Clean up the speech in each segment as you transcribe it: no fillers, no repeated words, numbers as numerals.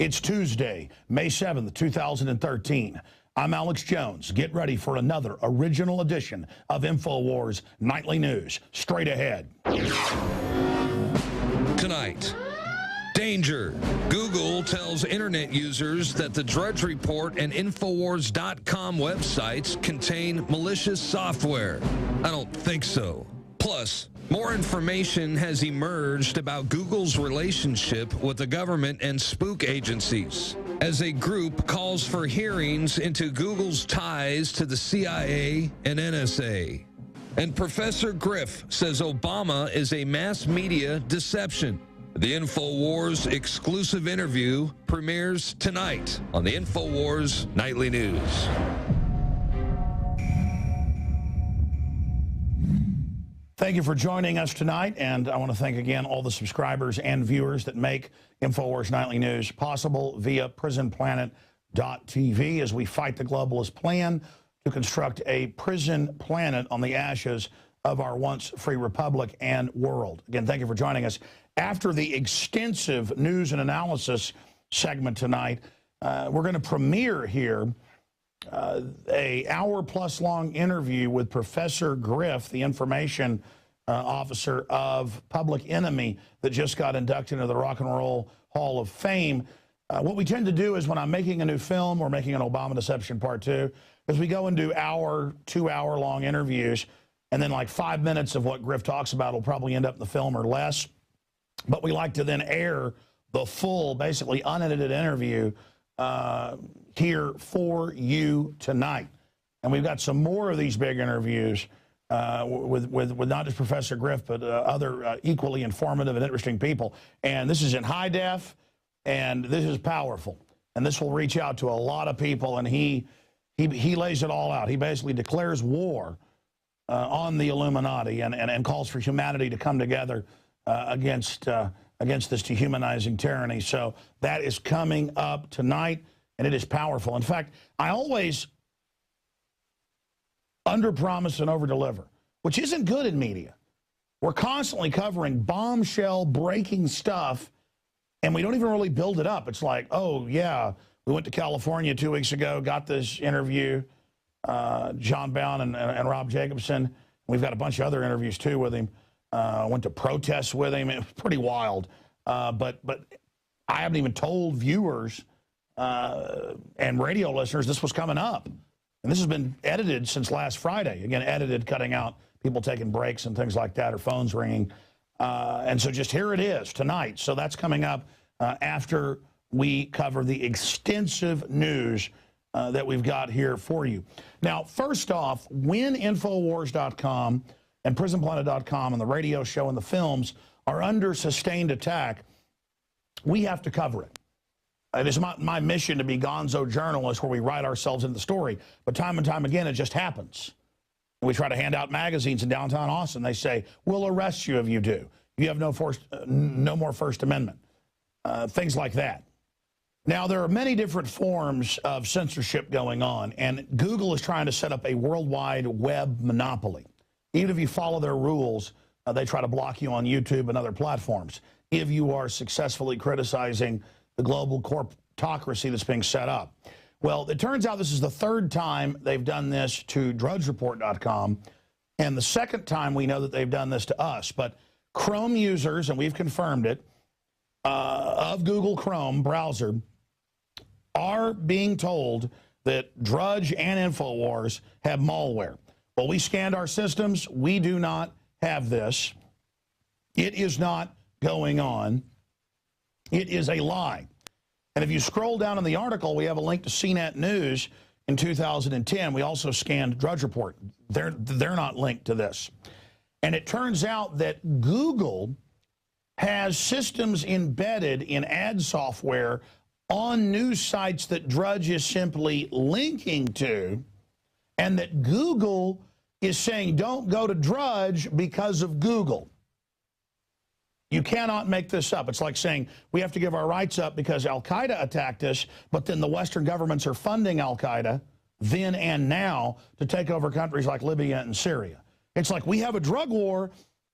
It's Tuesday, May 7th, 2013. I'm Alex Jones. Get ready for another original edition of Infowars Nightly News. Straight ahead. Tonight, danger. Google tells internet users that the Drudge Report and Infowars.com websites contain malicious software. I don't think so. Plus, more information has emerged about Google's relationship with the government and spook agencies, as a group calls for hearings into Google's ties to the CIA and NSA. And Professor Griff says Obama is a mass media deception. The Infowars exclusive interview premieres tonight on the Infowars Nightly News. Thank you for joining us tonight, and I want to thank again all the subscribers and viewers that make Infowars Nightly News possible via PRISONPLANET.tv as we fight the globalist plan to construct a prison planet on the ashes of our once free republic and world. Again, thank you for joining us. After the extensive news and analysis segment tonight, we're going to premiere here a hour-plus long interview with Professor Griff, the information officer of Public Enemy that just got inducted into the Rock and Roll Hall of Fame. What we tend to do is when I'm making a new film or making an Obama Deception Part 2, is we go and do two-hour-long interviews, and then like 5 minutes of what Griff talks about will probably end up in the film or less. But we like to then air the full, basically unedited interview here for you tonight. And we've got some more of these big interviews with not just Professor Griff, but other equally informative and interesting people. And this is in high def, and this is powerful. And this will reach out to a lot of people, and he lays it all out. He basically declares war on the Illuminati and calls for humanity to come together against this dehumanizing tyranny. So that is coming up tonight, and it is powerful. In fact, I always underpromise and overdeliver, which isn't good in media. We're constantly covering bombshell breaking stuff, and we don't even really build it up. It's like, oh, yeah, we went to California 2 weeks ago, got this interview, John Bound and Rob Jacobson. We've got a bunch of other interviews, too, with him. Went to protests with him. It was pretty wild. But I haven't even told viewers and radio listeners this was coming up. And this has been edited since last Friday. Again, edited, cutting out people taking breaks and things like that, or phones ringing. And so just here it is tonight. So that's coming up after we cover the extensive news that we've got here for you. Now, first off, when Infowars.com and PrisonPlanet.com and the radio show and the films are under sustained attack, we have to cover it. It is my mission to be gonzo journalists where we write ourselves into the story, but time and time again, it just happens. We try to hand out magazines in downtown Austin. They say, we'll arrest you if you do. You have no more First Amendment. Things like that. Now, there are many different forms of censorship going on, and Google is trying to set up a worldwide web monopoly. Even if you follow their rules, they try to block you on YouTube and other platforms if you are successfully criticizing the global corptocracy that's being set up. Well, it turns out this is the third time they've done this to DrudgeReport.com, and the second time we know that they've done this to us. But Chrome users, and we've confirmed it, of Google Chrome browser are being told that Drudge and Infowars have malware. Well, we scanned our systems. We do not have this. It is not going on. It is a lie. And if you scroll down in the article, we have a link to CNET News in 2010. We also scanned Drudge Report. They're not linked to this. And it turns out that Google has systems embedded in ad software on news sites that Drudge is simply linking to, and that Google is saying, don't go to Drudge because of Google. You cannot make this up. It's like saying we have to give our rights up because Al-Qaeda attacked us, but then the Western governments are funding Al-Qaeda then and now to take over countries like Libya and Syria. It's like we have a drug war,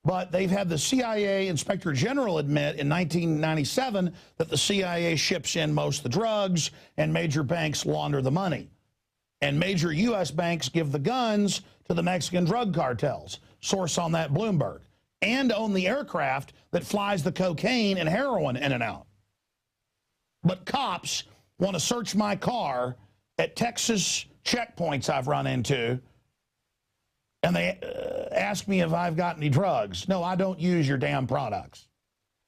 But they've had the CIA Inspector General admit in 1997 that the CIA ships in most of the drugs and major banks launder the money. And major U.S. banks give the guns to the Mexican drug cartels. Source on that, Bloomberg. And own the aircraft that flies the cocaine and heroin in and out. But cops want to search my car at Texas checkpoints I've run into, and they ask me if I've got any drugs. No, I don't use your damn products.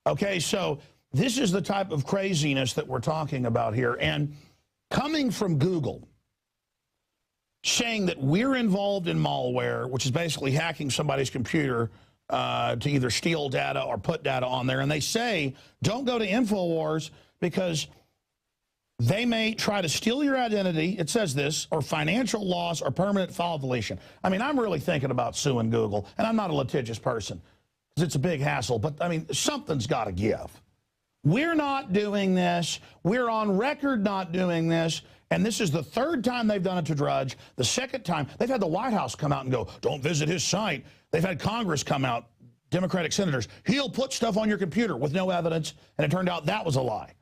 Okay, so this is the type of craziness that we're talking about here. And coming from Google, saying that we're involved in malware, which is basically hacking somebody's computer to either steal data or put data on there. And they say, don't go to Infowars because they may try to steal your identity, it says this, or financial loss or permanent file deletion. I mean, I'm really thinking about suing Google, and I'm not a litigious person because it's a big hassle, but I mean, something's got to give. We're not doing this. We're on record not doing this. And this is the third time they've done it to Drudge. The second time, they've had the White House come out and go, don't visit his site. They've had Congress come out, Democratic senators. He'll put stuff on your computer with no evidence, and it turned out that was a lie.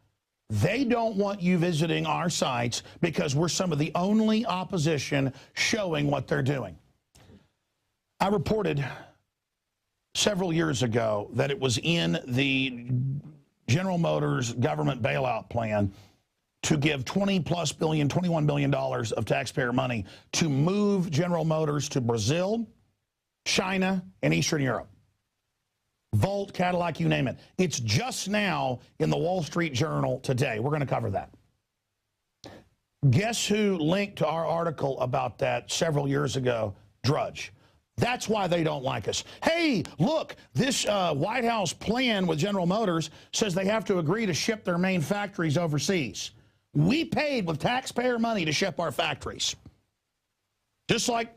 They don't want you visiting our sites because we're some of the only opposition showing what they're doing. I reported several years ago that it was in the General Motors government bailout plan to give $21 billion of taxpayer money to move General Motors to Brazil, China, and Eastern Europe. Volt, Cadillac, you name it. It's just now in the Wall Street Journal today. We're going to cover that. Guess who linked to our article about that several years ago? Drudge. That's why they don't like us. Hey, look, this White House plan with General Motors says they have to agree to ship their main factories overseas. We paid with taxpayer money to ship our factories. Just like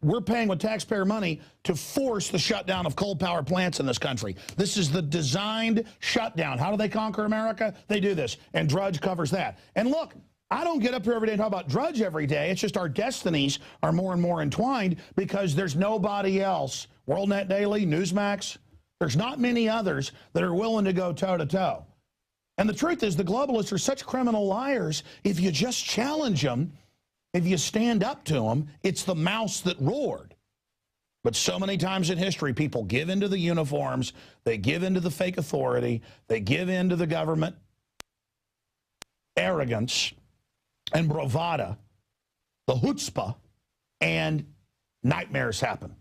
we're paying with taxpayer money to force the shutdown of coal power plants in this country. This is the designed shutdown. How do they conquer America? They do this, and Drudge covers that. And look, I don't get up here every day and talk about Drudge every day. It's just our destinies are more and more entwined because there's nobody else. WorldNet Daily, Newsmax, there's not many others that are willing to go toe-to-toe. And the truth is the globalists are such criminal liars, if you just challenge them, if you stand up to them, it's the mouse that roared. But so many times in history, people give into the uniforms, they give into the fake authority, they give into the government arrogance and bravada, the chutzpah, and nightmares happen.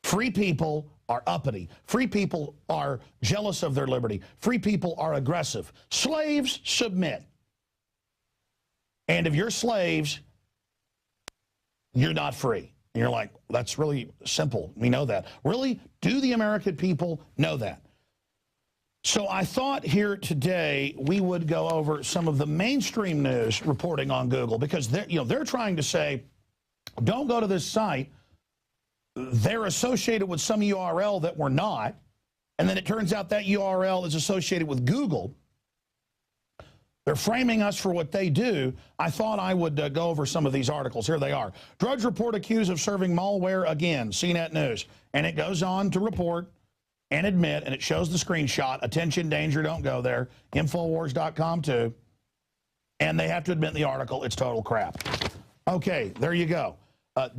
Free people are uppity. Free people are jealous of their liberty. Free people are aggressive. Slaves submit. And if you're slaves, you're not free. And you're like, that's really simple. We know that. Really? Do the American people know that? So I thought here today we would go over some of the mainstream news reporting on Google because they're trying to say, don't go to this site. They're associated with some URL that we're not. And then it turns out that URL is associated with Google. They're framing us for what they do. I thought I would go over some of these articles. Here they are. Drudge report accused of serving malware again, CNET News. And it goes on to report and admit, and it shows the screenshot. Attention, danger, don't go there. Infowars.com too. And they have to admit in the article it's total crap. Okay, there you go.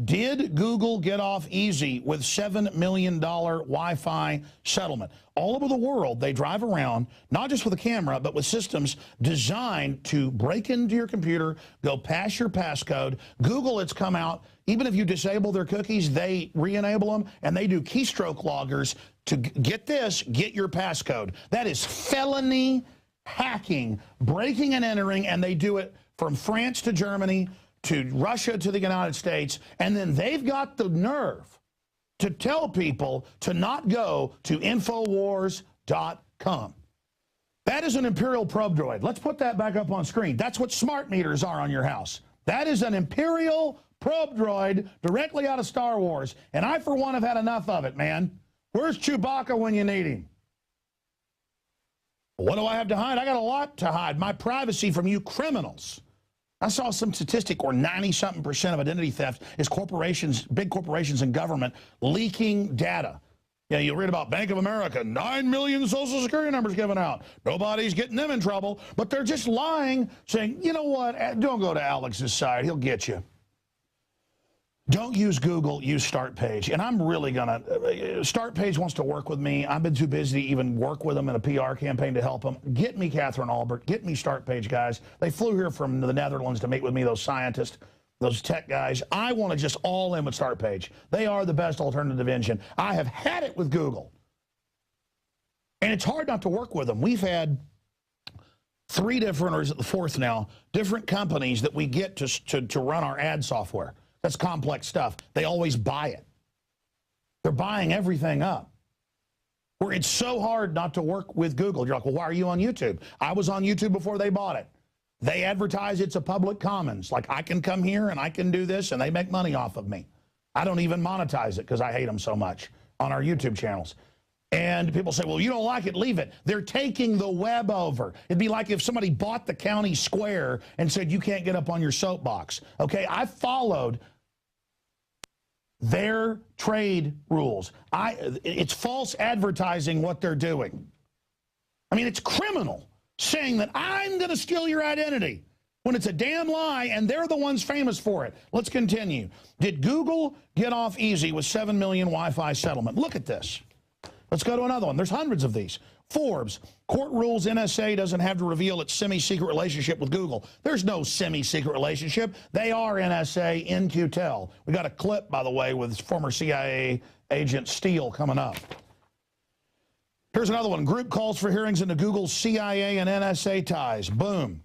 Did Google get off easy with $7 million Wi-Fi settlement? All over the world, they drive around, not just with a camera, but with systems designed to break into your computer, go past your passcode. Google, it's come out, even if you disable their cookies, they re-enable them, and they do keystroke loggers to get this, get your passcode. That is felony hacking, breaking and entering, and they do it from France to Germany, to Russia, to the United States, and then they've got the nerve to tell people to not go to Infowars.com. That is an Imperial probe droid. Let's put that back up on screen. That's what smart meters are on your house. That is an Imperial probe droid directly out of Star Wars, and I, for one, have had enough of it, man. Where's Chewbacca when you need him? What do I have to hide? I got a lot to hide. My privacy from you criminals. I saw some statistic where 90-something% of identity theft is corporations, big corporations and government leaking data. Yeah, you read about Bank of America, 9 million Social Security numbers given out. Nobody's getting them in trouble, but they're just lying, saying, you know what, don't go to Alex's side, he'll get you. Don't use Google, use StartPage. And I'm really going to, StartPage wants to work with me. I've been too busy to even work with them in a PR campaign to help them. Get me Catherine Albert, get me StartPage, guys. They flew here from the Netherlands to meet with me, those scientists, those tech guys. I want to just all in with StartPage. They are the best alternative engine. I have had it with Google. And it's hard not to work with them. We've had 3 different, or is it the 4th now, different companies that we get to run our ad software. That's complex stuff. They always buy it. They're buying everything up. Where it's so hard not to work with Google. You're like, well, why are you on YouTube? I was on YouTube before they bought it. They advertise it's a public commons. Like, I can come here and I can do this, and they make money off of me. I don't even monetize it because I hate them so much on our YouTube channels. And people say, well, you don't like it, leave it. They're taking the web over. It'd be like if somebody bought the county square and said, you can't get up on your soapbox. Okay, I followed their trade rules. It's false advertising what they're doing. I mean, it's criminal saying that I'm going to steal your identity when it's a damn lie, and they're the ones famous for it. Let's continue. Did Google get off easy with 7 million Wi-Fi settlement? Look at this. Let's go to another one. There's hundreds of these. Forbes, court rules NSA doesn't have to reveal its semi-secret relationship with Google. There's no semi-secret relationship. They are NSA in QTEL. We got a clip, by the way, with former CIA agent Steele coming up. Here's another one. Group calls for hearings into Google's CIA and NSA ties. Boom.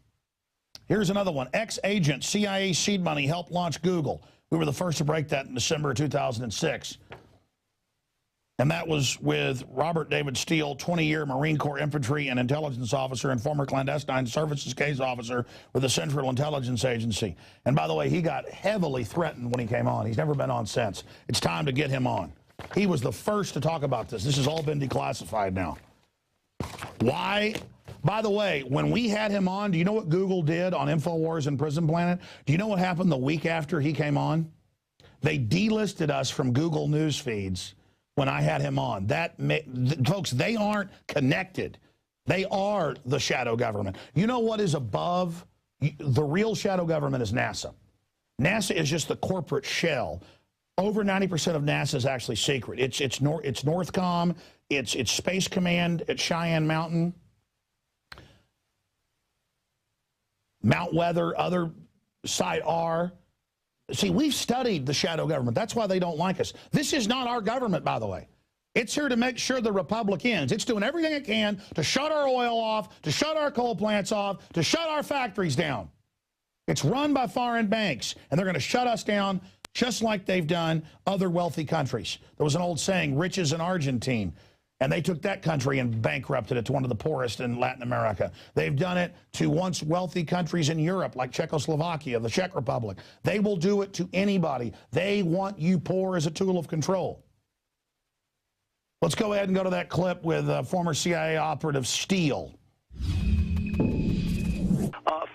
Here's another one. Ex-agent CIA seed money helped launch Google. We were the first to break that in December of 2006. And that was with Robert David Steele, 20-year Marine Corps infantry and intelligence officer and former clandestine services case officer with the Central Intelligence Agency. And by the way, he got heavily threatened when he came on. He's never been on since. It's time to get him on. He was the first to talk about this. This has all been declassified now. Why? By the way, when we had him on, do you know what Google did on Infowars and Prison Planet? Do you know what happened the week after he came on? They delisted us from Google news feeds when I had him on. Folks, they aren't connected. They are the shadow government. You know what is above? The real shadow government is NASA. NASA is just the corporate shell. Over 90% of NASA is actually secret. It's Northcom, it's Space Command at Cheyenne Mountain, Mount Weather, other Site R. See, we've studied the shadow government. That's why they don't like us. This is not our government, by the way. It's here to make sure the republic ends. It's doing everything it can to shut our oil off, to shut our coal plants off, to shut our factories down. It's run by foreign banks, and they're going to shut us down just like they've done other wealthy countries. There was an old saying, rich as an Argentine, and they took that country and bankrupted it to one of the poorest in Latin America. They've done it to once wealthy countries in Europe, like Czechoslovakia, the Czech Republic. They will do it to anybody. They want you poor as a tool of control. Let's go ahead and go to that clip with former CIA operative Steele.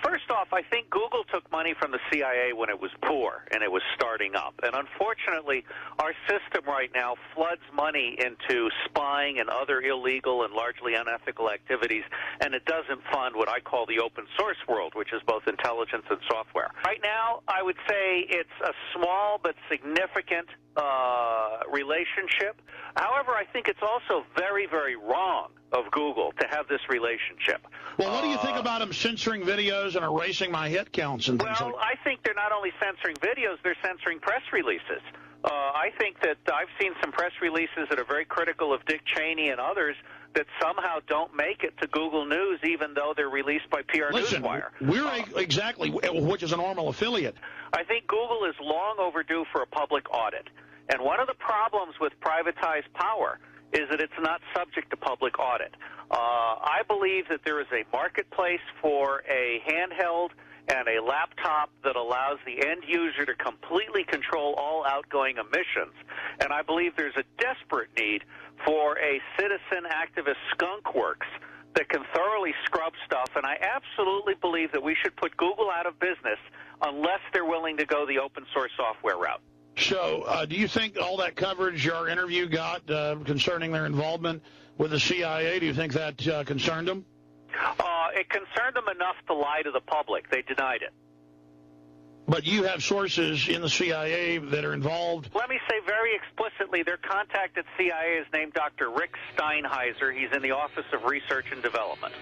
First off, I think Google took money from the CIA when it was poor and it was starting up. And unfortunately, our system right now floods money into spying and other illegal and largely unethical activities, and it doesn't fund what I call the open source world, which is both intelligence and software. Right now, I would say it's a small but significant relationship. However, I think it's also very, very wrong of Google to have this relationship. Well, what do you think about them censoring videos and erasing my hit counts and things like that? Well, I think they're not only censoring videos, they're censoring press releases. I think that I've seen some press releases that are very critical of Dick Cheney and others that somehow don't make it to Google News, even though they're released by PR Newswire. We're exactly, which is a normal affiliate. I think Google is long overdue for a public audit. And one of the problems with privatized power is that it's not subject to public audit. I believe that there is a marketplace for a handheld and a laptop that allows the end user to completely control all outgoing emissions. And I believe there's a desperate need for a citizen activist skunkworks that can thoroughly scrub stuff. And I absolutely believe that we should put Google out of business unless they're willing to go the open source software route. So do you think all that coverage our interview got concerning their involvement with the CIA, do you think that concerned them? It concerned them enough to lie to the public. They denied it. But you have sources in the CIA that are involved. Let me say very explicitly, their contact at CIA is named Dr. Rick Steinheiser. He's in the Office of Research and Development.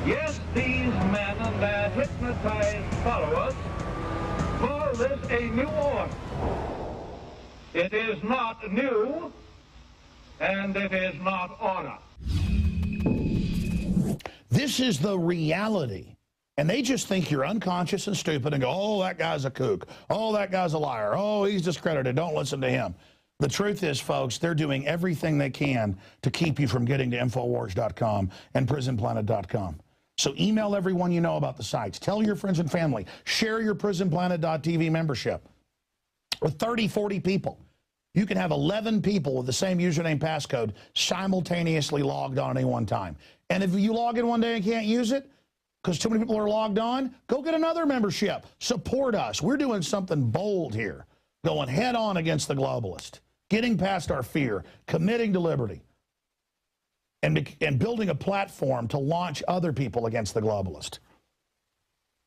Yes, these men that hypnotized followers call this a new order. It is not new, and it is not order. This is the reality. And they just think you're unconscious and stupid and go, oh, that guy's a kook. Oh, that guy's a liar. Oh, he's discredited. Don't listen to him. The truth is, folks, they're doing everything they can to keep you from getting to Infowars.com and PrisonPlanet.com. So email everyone you know about the sites. Tell your friends and family. Share your PrisonPlanet.tv membership with 30, 40 people. You can have 11 people with the same username passcode simultaneously logged on at any one time. And if you log in one day and can't use it, because too many people are logged on, go get another membership. Support us. We're doing something bold here, going head on against the globalist, getting past our fear, committing to liberty, and building a platform to launch other people against the globalist.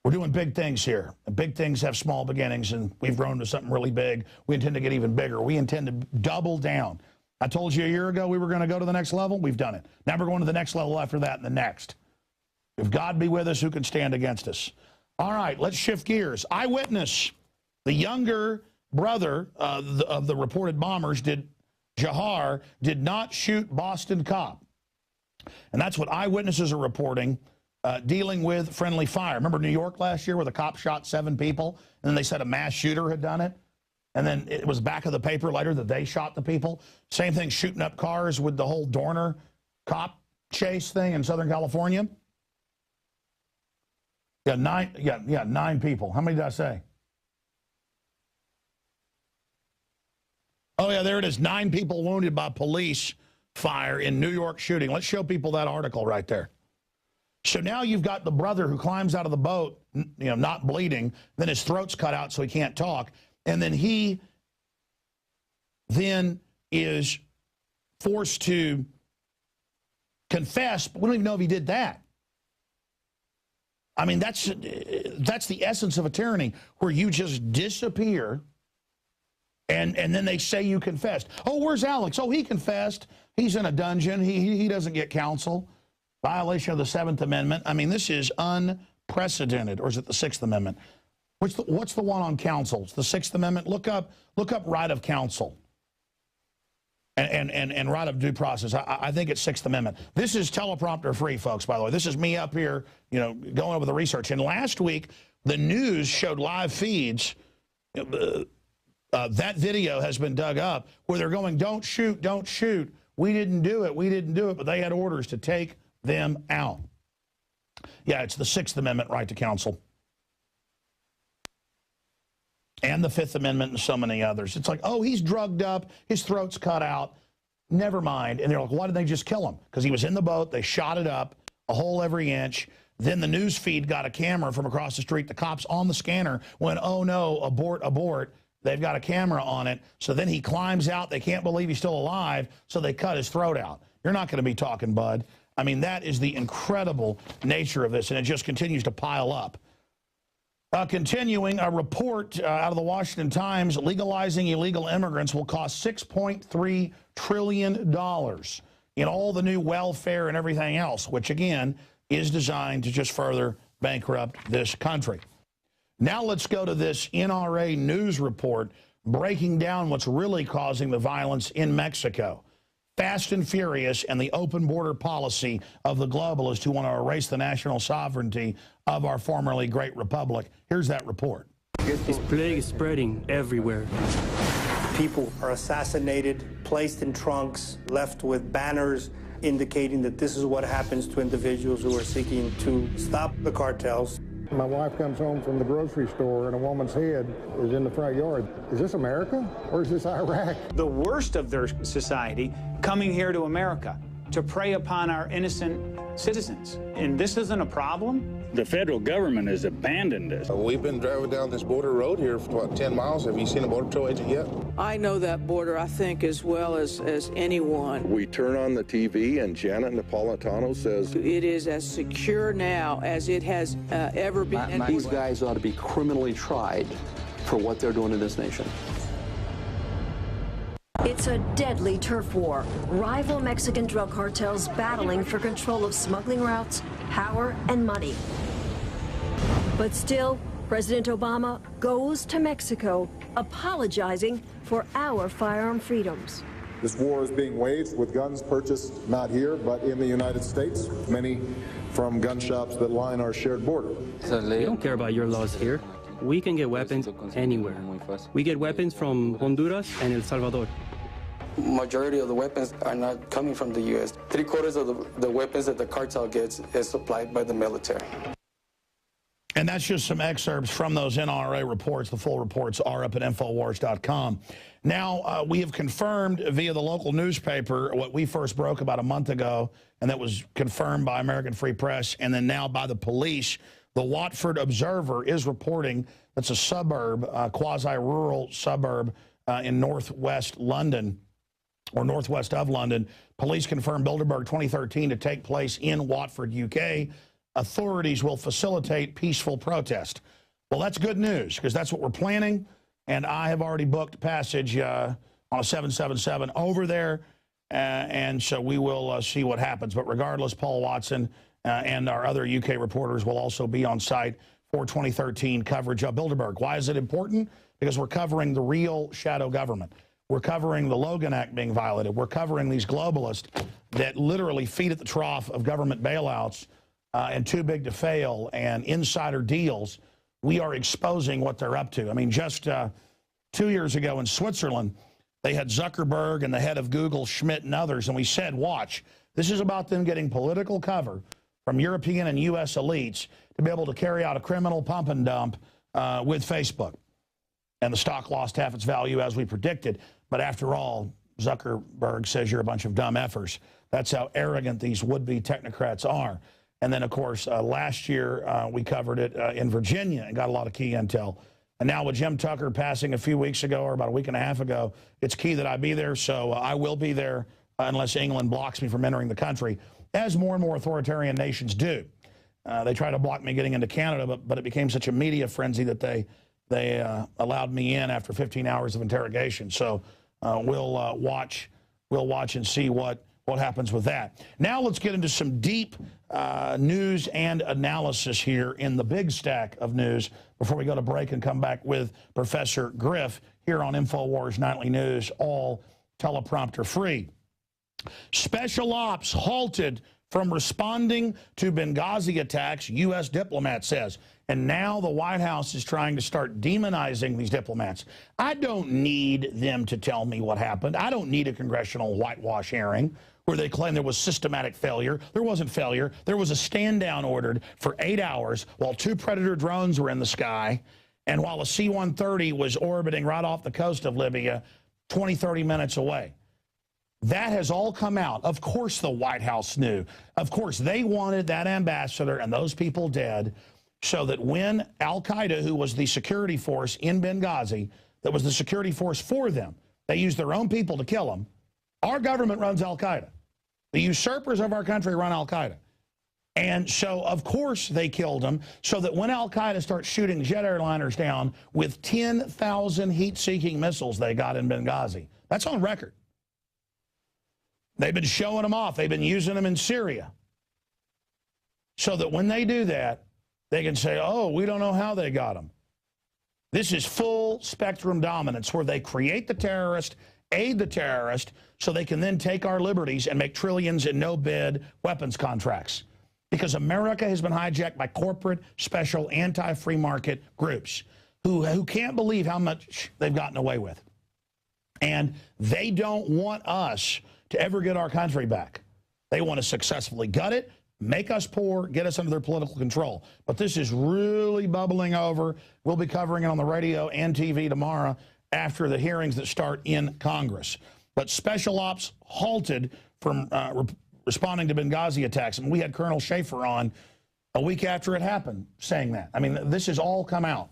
We're doing big things here. Big things have small beginnings, and we've grown to something really big. We intend to get even bigger. We intend to double down. I told you a year ago we were going to go to the next level. We've done it. Now we're going to the next level after that and the next. If God be with us, who can stand against us? All right, let's shift gears. Eyewitness, the younger brother of the reported bombers, Jahar, did not shoot Boston cop. And that's what eyewitnesses are reporting, dealing with friendly fire. Remember New York last year where the cop shot 7 people, and then they said a mass shooter had done it? And then it was back of the paper later that they shot the people. Same thing shooting up cars with the whole Dorner cop chase thing in Southern California. Yeah, 9 people. How many did I say? Oh, yeah, there it is. 9 people wounded by police fire in New York shooting. Let's show people that article right there. So now you've got the brother who climbs out of the boat, not bleeding, then his throat's cut out so he can't talk, and then he then is forced to confess, but we don't even know if he did that. I mean, that's the essence of a tyranny, where you just disappear, and then they say you confessed. Oh, where's Alex? Oh, he confessed. He's in a dungeon. He doesn't get counsel. Violation of the 7th Amendment. I mean, this is unprecedented. Or is it the 6th Amendment? What's the one on counsel? It's the 6th Amendment. Look up right of counsel and right of due process. I think it's 6th Amendment. This is teleprompter free, folks, by the way. This is me up here, going over the research. And last week, the news showed live feeds. That video has been dug up where they're going, don't shoot, don't shoot. We didn't do it. We didn't do it. But they had orders to take them out. Yeah, it's the 6th Amendment right to counsel. And the 5th Amendment and so many others. It's like, oh, he's drugged up, his throat's cut out, never mind. And they're like, why did they just kill him? Because he was in the boat, they shot it up, a hole every inch. Then the news feed got a camera from across the street. The cops on the scanner went, oh no, abort, abort. They've got a camera on it. So then he climbs out, they can't believe he's still alive, so they cut his throat out. You're not going to be talking, bud. I mean, that is the incredible nature of this, and it just continues to pile up. Continuing, a report out of the Washington Times, legalizing illegal immigrants will cost $6.3 trillion in all the new welfare and everything else, which, again, is designed to just further bankrupt this country. Now let's go to this NRA news report breaking down what's really causing the violence in Mexico. Fast and furious, and the open border policy of the globalists who want to erase the national sovereignty of our formerly great republic. Here's that report. This plague is spreading everywhere. People are assassinated, placed in trunks, left with banners indicating that this is what happens to individuals who are seeking to stop the cartels. My wife comes home from the grocery store and a woman's head is in the front yard. Is this America or is this Iraq? The worst of their society coming here to America to prey upon our innocent citizens. And this isn't a problem. The federal government has abandoned us. We've been driving down this border road here for, what, 10 miles. Have you seen a Border Patrol agent yet? I know that border, I think, as well as anyone. We turn on the TV and Janet Napolitano says, it is as secure now as it has ever been. These guys ought to be criminally tried for what they're doing in this nation. It's a deadly turf war. Rival Mexican drug cartels battling for control of smuggling routes, power, and money. But still, President Obama goes to Mexico, apologizing for our firearm freedoms. This war is being waged with guns purchased not here, but in the United States, many from gun shops that line our shared border. We don't care about your laws here. We can get weapons anywhere. We get weapons from Honduras and El Salvador. Majority of the weapons are not coming from the U.S. 3/4 of the weapons that the cartel gets is supplied by the military. And that's just some excerpts from those NRA reports. The full reports are up at Infowars.com. Now, we have confirmed via the local newspaper what we first broke about a month ago, and that was confirmed by American Free Press, and then now by the police. The Watford Observer is reporting that's a suburb, quasi-rural suburb in northwest London, or northwest of London. Police confirmed Bilderberg 2013 to take place in Watford, UK. Authorities will facilitate peaceful protest. Well, that's good news, because that's what we're planning, and I have already booked passage on a 777 over there, and so we will see what happens. But regardless, Paul Watson and our other UK reporters will also be on site for 2013 coverage of Bilderberg. Why is it important? Because we're covering the real shadow government. We're covering the Logan Act being violated. We're covering these globalists that literally feed at the trough of government bailouts and too big to fail and insider deals. We are exposing what they're up to. I mean, just 2 years ago in Switzerland, they had Zuckerberg and the head of Google, Schmidt, and others, and we said, watch, this is about them getting political cover from European and U.S. elites to be able to carry out a criminal pump and dump with Facebook. And the stock lost half its value as we predicted. But after all, Zuckerberg says you're a bunch of dumb effers. That's how arrogant these would-be technocrats are. And then, of course, last year we covered it in Virginia and got a lot of key intel. And now with Jim Tucker passing a few weeks ago, or about a week and a half ago, it's key that I be there. So I will be there unless England blocks me from entering the country, as more and more authoritarian nations do. They try to block me getting into Canada, but it became such a media frenzy that they allowed me in after 15 hours of interrogation. So we'll watch and see what happens with that. Now let's get into some deep news and analysis here in the big stack of news before we go to break and come back with Professor Griff here on Infowars Nightly News, all teleprompter free. Special ops halted from responding to Benghazi attacks, U.S. diplomat says. And now the White House is trying to start demonizing these diplomats. I don't need them to tell me what happened. I don't need a congressional whitewash hearing where they claim there was systematic failure. There wasn't failure. There was a stand-down ordered for 8 hours while 2 Predator drones were in the sky and while a C-130 was orbiting right off the coast of Libya 20, 30 minutes away. That has all come out. Of course the White House knew. Of course they wanted that ambassador and those people dead so that when al-Qaeda, who was the security force in Benghazi, that was the security force for them, they used their own people to kill them. Our government runs al-Qaeda. The usurpers of our country run al-Qaeda. And so, of course, they killed them so that when al-Qaeda starts shooting jet airliners down with 10,000 heat-seeking missiles they got in Benghazi, that's on record. They've been showing them off. They've been using them in Syria. So that when they do that, they can say, oh, we don't know how they got them. This is full spectrum dominance where they create the terrorist, aid the terrorist, so they can then take our liberties and make trillions in no-bid weapons contracts. Because America has been hijacked by corporate, special, anti-free market groups who can't believe how much they've gotten away with. And they don't want us to ever get our country back. They want to successfully gut it, make us poor, get us under their political control. But this is really bubbling over. We'll be covering it on the radio and TV tomorrow after the hearings that start in Congress. But special ops halted from responding to Benghazi attacks. And we had Colonel Schaefer on a week after it happened saying that. I mean, this has all come out.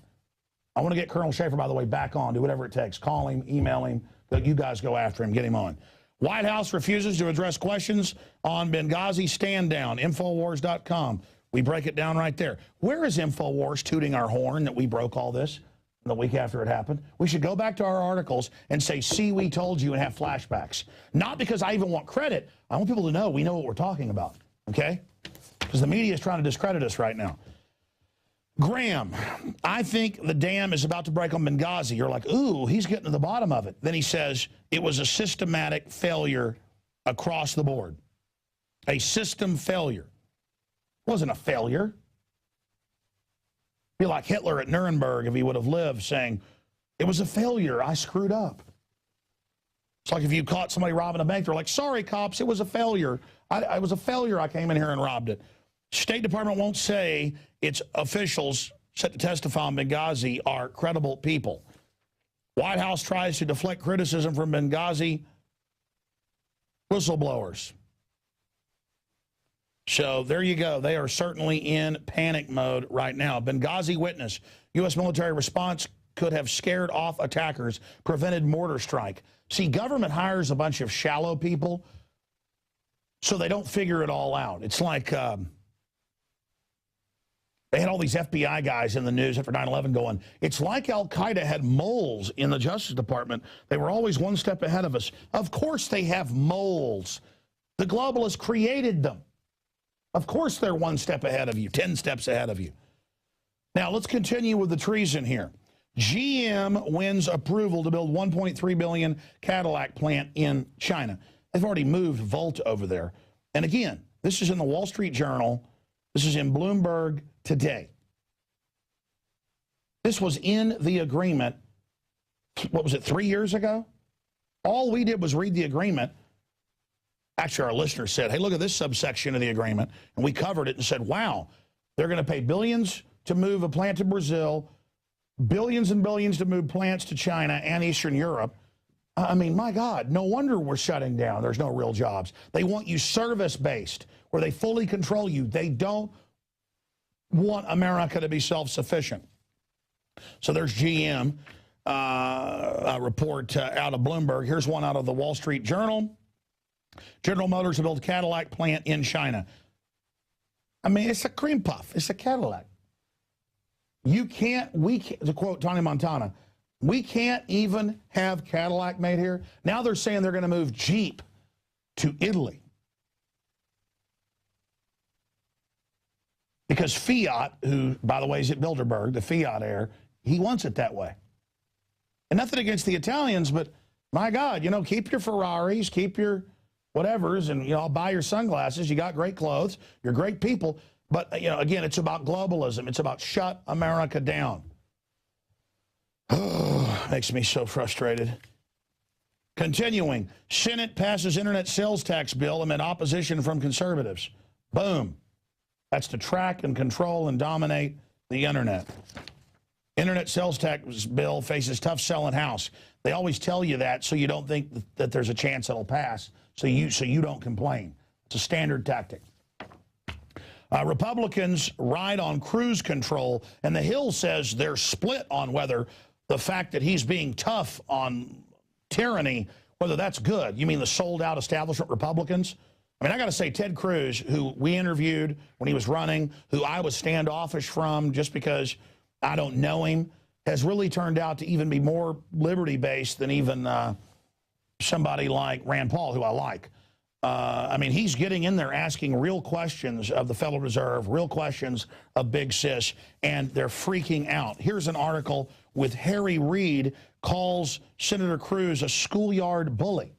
I want to get Colonel Schaefer, by the way, back on. Do whatever it takes. Call him, email him. You guys go after him. Get him on. White House refuses to address questions on Benghazi stand down. Infowars.com. We break it down right there. Where is Infowars tooting our horn that we broke all this the week after it happened? We should go back to our articles and say, see, we told you, and have flashbacks. Not because I even want credit. I want people to know we know what we're talking about, okay? Because the media is trying to discredit us right now. Graham, I think the dam is about to break on Benghazi. You're like, ooh, he's getting to the bottom of it. Then he says it was a systematic failure across the board. A system failure. It wasn't a failure. Be like Hitler at Nuremberg if he would have lived, saying, it was a failure, I screwed up. It's like if you caught somebody robbing a bank, they're like, sorry, cops, it was a failure. It was a failure, I came in here and robbed it. State Department won't say its officials set to testify on Benghazi are credible people. White House tries to deflect criticism from Benghazi whistleblowers. So there you go. They are certainly in panic mode right now. Benghazi witness. U.S. military response could have scared off attackers, prevented mortar strike. See, government hires a bunch of shallow people so they don't figure it all out. It's like they had all these FBI guys in the news after 9/11 going, it's like Al-Qaeda had moles in the Justice Department. They were always one step ahead of us. Of course they have moles. The globalists created them. Of course they're one step ahead of you, 10 steps ahead of you. Now, let's continue with the treason here. GM wins approval to build $1.3 billion Cadillac plant in China. They've already moved Volt over there. And again, this is in the Wall Street Journal. This is in Bloomberg today. This was in the agreement, what was it, 3 years ago? All we did was read the agreement. Actually, our listeners said, hey, look at this subsection of the agreement. And we covered it and said, wow, they're going to pay billions to move a plant to Brazil, billions and billions to move plants to China and Eastern Europe. I mean, my God, no wonder we're shutting down. There's no real jobs. They want you service-based, where they fully control you. They don't want America to be self-sufficient. So there's GM, a report out of Bloomberg. Here's one out of the Wall Street Journal. General Motors will build a Cadillac plant in China. I mean, it's a cream puff. It's a Cadillac. We can't, to quote Tony Montana, we can't even have Cadillac made here. Now they're saying they're going to move Jeep to Italy. Because Fiat, who, by the way, is at Bilderberg, the Fiat heir, he wants it that way. And nothing against the Italians, but my God, you know, keep your Ferraris, keep your whatevers, and, you know, I'll buy your sunglasses. You got great clothes. You're great people. But, you know, again, it's about globalism. It's about shut America down. Makes me so frustrated. Continuing, Senate passes internet sales tax bill amid opposition from conservatives. Boom. That's to track and control and dominate the internet. Internet sales tax bill faces tough selling House. They always tell you that so you don't think that there's a chance it'll pass, so you don't complain. It's a standard tactic. Republicans ride on cruise control, and the Hill says they're split on whether the fact that he's being tough on tyranny, whether that's good. You mean the sold-out establishment Republicans? I mean, I got to say, Ted Cruz, who we interviewed when he was running, who I was standoffish from just because I don't know him, has really turned out to even be more liberty-based than even somebody like Rand Paul, who I like. I mean, he's getting in there asking real questions of the Federal Reserve, real questions of Big Sis, and they're freaking out. Here's an article with Harry Reid calls Senator Cruz a schoolyard bully.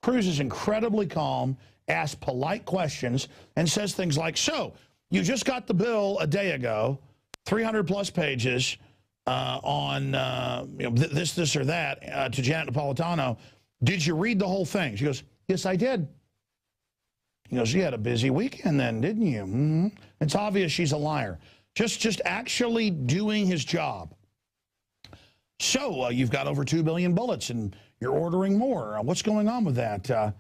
Cruz is incredibly calm, asks polite questions, and says things like, so, you just got the bill a day ago, 300-plus pages on you know, this or that to Janet Napolitano. Did you read the whole thing? She goes, yes, I did. He goes, you had a busy weekend then, didn't you? Mm-hmm. It's obvious she's a liar. Just actually doing his job. So you've got over 2 billion bullets and you're ordering more. What's going on with that?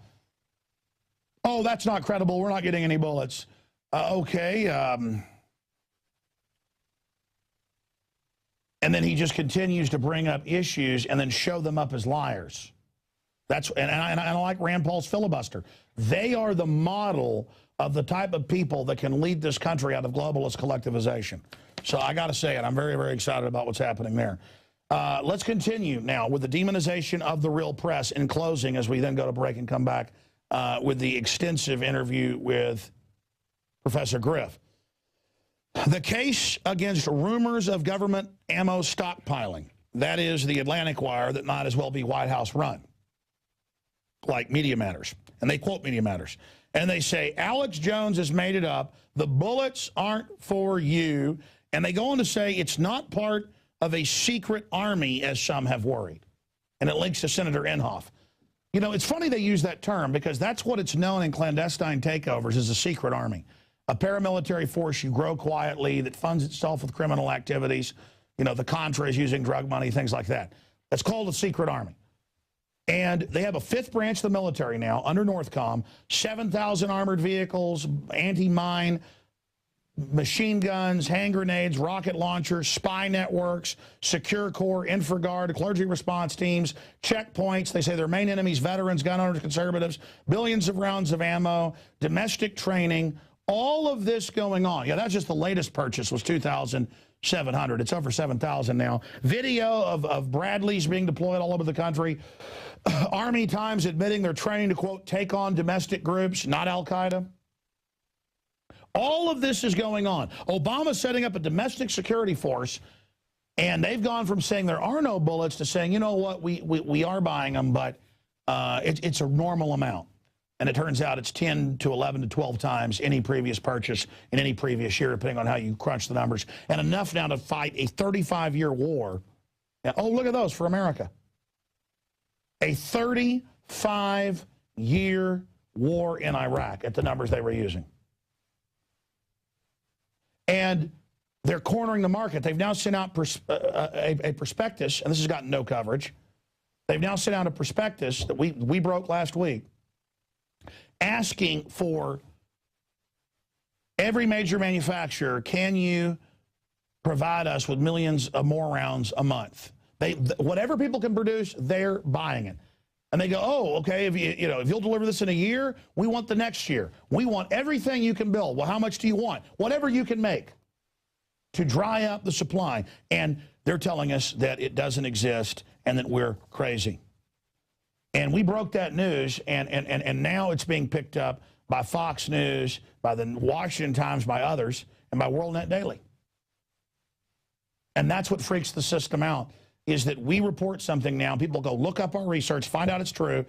oh, that's not credible. We're not getting any bullets. Okay. And then he just continues to bring up issues and then show them up as liars. That's and I like Rand Paul's filibuster. They are the model of the type of people that can lead this country out of globalist collectivization. So I got to say it. I'm very, very excited about what's happening there. Let's continue now with the demonization of the real press in closing as we then go to break and come back with the extensive interview with Professor Griff. The case against rumors of government ammo stockpiling. That is the Atlantic Wire that might as well be White House run, like Media Matters. And they quote Media Matters. And they say, Alex Jones has made it up. The bullets aren't for you. And they go on to say it's not part of a secret army, as some have worried. And it links to Senator Inhofe. You know, it's funny they use that term because that's what it's known in clandestine takeovers as a secret army. A paramilitary force you grow quietly that funds itself with criminal activities. You know, the Contras using drug money, things like that. That's called a secret army. And they have a fifth branch of the military now under Northcom, 7,000 armored vehicles, anti-mine, machine guns, hand grenades, rocket launchers, spy networks, secure corps, InfraGard, clergy response teams, checkpoints. They say their main enemies, veterans, gun owners, conservatives, billions of rounds of ammo, domestic training, all of this going on. Yeah, that's just the latest purchase was 2,700. It's over 7,000 now. Video of Bradleys being deployed all over the country. Army Times admitting they're training to, quote, take on domestic groups, not Al-Qaeda. All of this is going on. Obama's setting up a domestic security force, and they've gone from saying there are no bullets to saying, you know what, we are buying them, but it's a normal amount. And it turns out it's 10 to 11 to 12 times any previous purchase in any previous year, depending on how you crunch the numbers. And enough now to fight a 35-year war. Oh, look at those for America. A 35-year war in Iraq at the numbers they were using. And they're cornering the market. They've now sent out a prospectus, and this has gotten no coverage. They've now sent out a prospectus that we broke last week, asking for every major manufacturer, can you provide us with millions of more rounds a month? Whatever people can produce, they're buying it. And they go, oh, okay, if you'll deliver this in a year, we want the next year. We want everything you can build. Well, how much do you want? Whatever you can make to dry up the supply. And they're telling us that it doesn't exist and that we're crazy. And we broke that news, and now it's being picked up by Fox News, by the Washington Times, by others, and by WorldNet Daily. And that's what freaks the system out, is that we report something now, people go look up our research, find out it's true.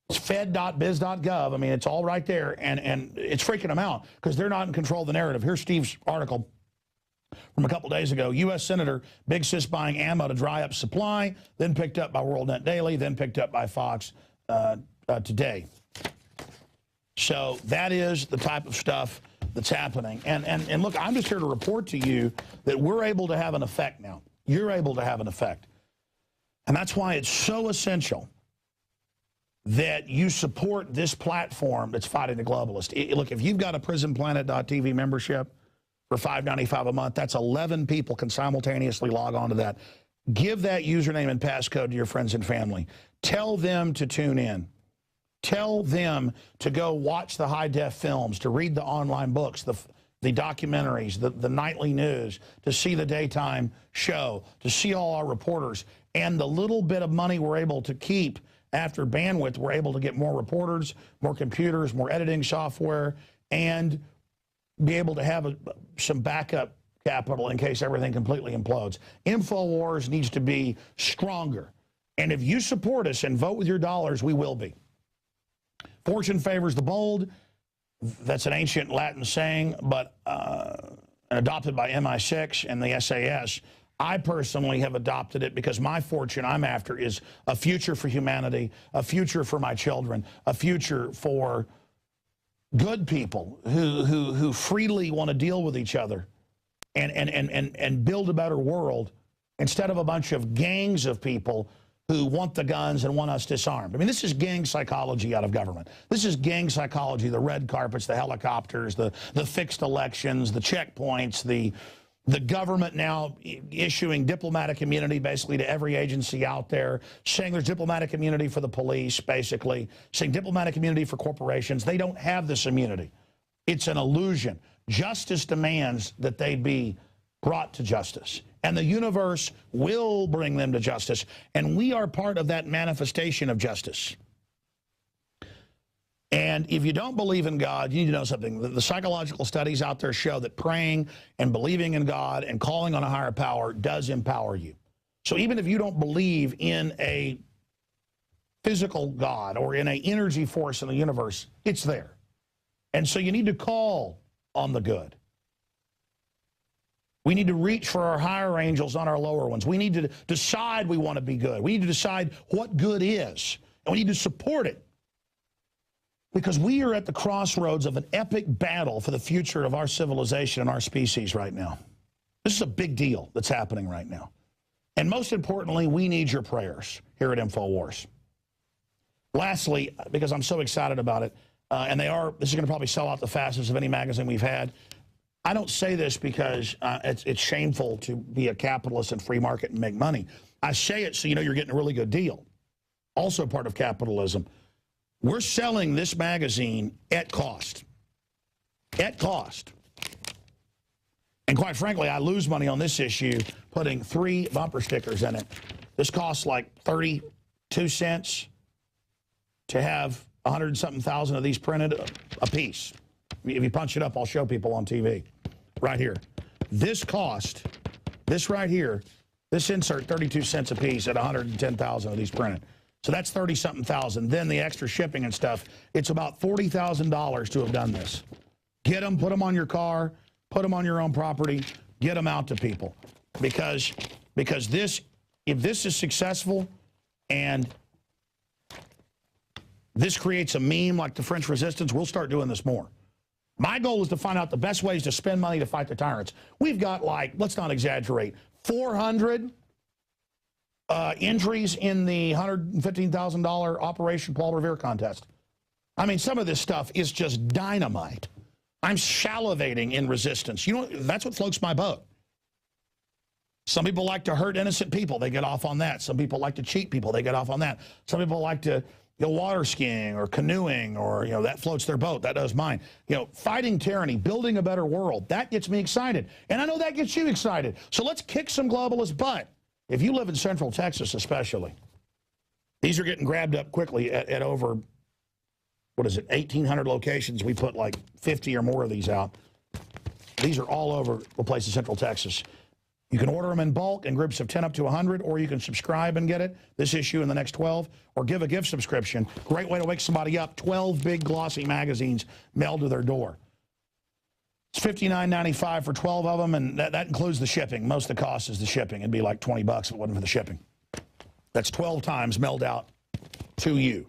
It's fed.biz.gov. I mean, it's all right there, and it's freaking them out because they're not in control of the narrative. Here's Steve's article from a couple days ago. U.S. Senator Big Sis buying ammo to dry up supply, then picked up by WorldNet Daily, then picked up by Fox today. So that is the type of stuff that's happening. And look, I'm just here to report to you that we're able to have an effect now. You're able to have an effect. And that's why it's so essential that you support this platform that's fighting the globalist. Look, if you've got a PrisonPlanet.tv membership for $5.95 a month, that's 11 people can simultaneously log on to that. Give that username and passcode to your friends and family. Tell them to tune in. Tell them to go watch the high-def films, to read the online books, the documentaries, the nightly news, to see the daytime show, to see all our reporters. And the little bit of money we're able to keep after bandwidth, we're able to get more reporters, more computers, more editing software, and be able to have some backup capital in case everything completely implodes. Infowars needs to be stronger. And if you support us and vote with your dollars, we will be. Fortune favors the bold. That's an ancient Latin saying, but adopted by MI6 and the SAS. I personally have adopted it because my fortune I'm after is a future for humanity, a future for my children, a future for good people who freely want to deal with each other and build a better world instead of a bunch of gangs of people who want the guns and want us disarmed. I mean, this is gang psychology out of government. This is gang psychology, the red carpets, the helicopters, the fixed elections, the checkpoints, the government now issuing diplomatic immunity basically to every agency out there, saying there's diplomatic immunity for the police, basically, saying diplomatic immunity for corporations. They don't have this immunity. It's an illusion. Justice demands that they be brought to justice. And the universe will bring them to justice. And we are part of that manifestation of justice. And if you don't believe in God, you need to know something. The psychological studies out there show that praying and believing in God and calling on a higher power does empower you. So even if you don't believe in a physical God or in an energy force in the universe, it's there. And so you need to call on the good. We need to reach for our higher angels on our lower ones. We need to decide we want to be good. We need to decide what good is. And we need to support it. Because we are at the crossroads of an epic battle for the future of our civilization and our species right now. This is a big deal that's happening right now. And most importantly, we need your prayers here at Infowars. Lastly, because I'm so excited about it, and this is going to probably sell out the fastest of any magazine we've had. I don't say this because it's shameful to be a capitalist and free market and make money. I say it so you know you're getting a really good deal. Also part of capitalism. We're selling this magazine at cost. At cost. And quite frankly, I lose money on this issue putting 3 bumper stickers in it. This costs like 32 cents to have 100-something thousand of these printed a piece. If you punch it up, I'll show people on TV. Right here. This cost, this right here, this insert 32 cents a piece at 110,000 of these printed. So that's 30-something thousand. Then the extra shipping and stuff, it's about $40,000 to have done this. Get them, put them on your car, put them on your own property, get them out to people. Because this, if this is successful and this creates a meme like the French Resistance, we'll start doing this more. My goal is to find out the best ways to spend money to fight the tyrants. We've got, like, let's not exaggerate, 400 entries in the $115,000 Operation Paul Revere contest. I mean, some of this stuff is just dynamite. I'm salivating in resistance. You know, that's what floats my boat. Some people like to hurt innocent people. They get off on that. Some people like to cheat people. They get off on that. Some people like to go water skiing or canoeing or, you know, that floats their boat. That does mine. You know, fighting tyranny, building a better world, that gets me excited. And I know that gets you excited. So let's kick some globalist butt. If you live in Central Texas especially, these are getting grabbed up quickly at over, what is it, 1,800 locations. We put like 50 or more of these out. These are all over the place in Central Texas. You can order them in bulk in groups of 10 up to 100, or you can subscribe and get it, this issue and the next 12, or give a gift subscription. Great way to wake somebody up. 12 big glossy magazines mailed to their door. It's $59.95 for 12 of them, and that includes the shipping. Most of the cost is the shipping. It'd be like 20 bucks if it wasn't for the shipping. That's 12 times mailed out to you.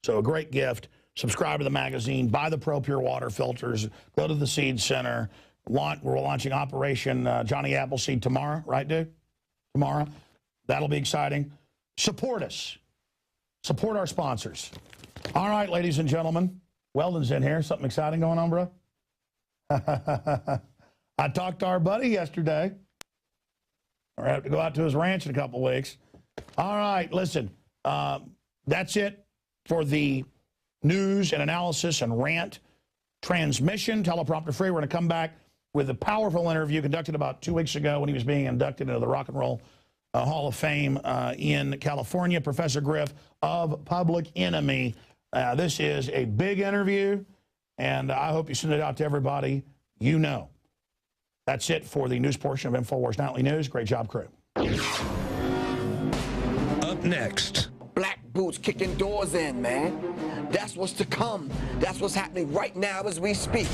So a great gift. Subscribe to the magazine. Buy the Pro Pure Water filters. Go to the Seed Center. We're launching Operation Johnny Appleseed tomorrow, right, dude? Tomorrow. That'll be exciting. Support us. Support our sponsors. All right, ladies and gentlemen. Weldon's in here. Something exciting going on, bro? I talked to our buddy yesterday. We're going to have to go out to his ranch in a couple of weeks. All right, listen. That's it for the news and analysis and rant transmission. Teleprompter free. We're going to come back with a powerful interview conducted about 2 weeks ago when he was being inducted into the Rock and Roll Hall of Fame in California. Professor Griff of Public Enemy. This is a big interview, and I hope you send it out to everybody you know. That's it for the news portion of Infowars Nightly News. Great job, crew. Up next. Black boots kicking doors in, man. That's what's to come. That's what's happening right now as we speak.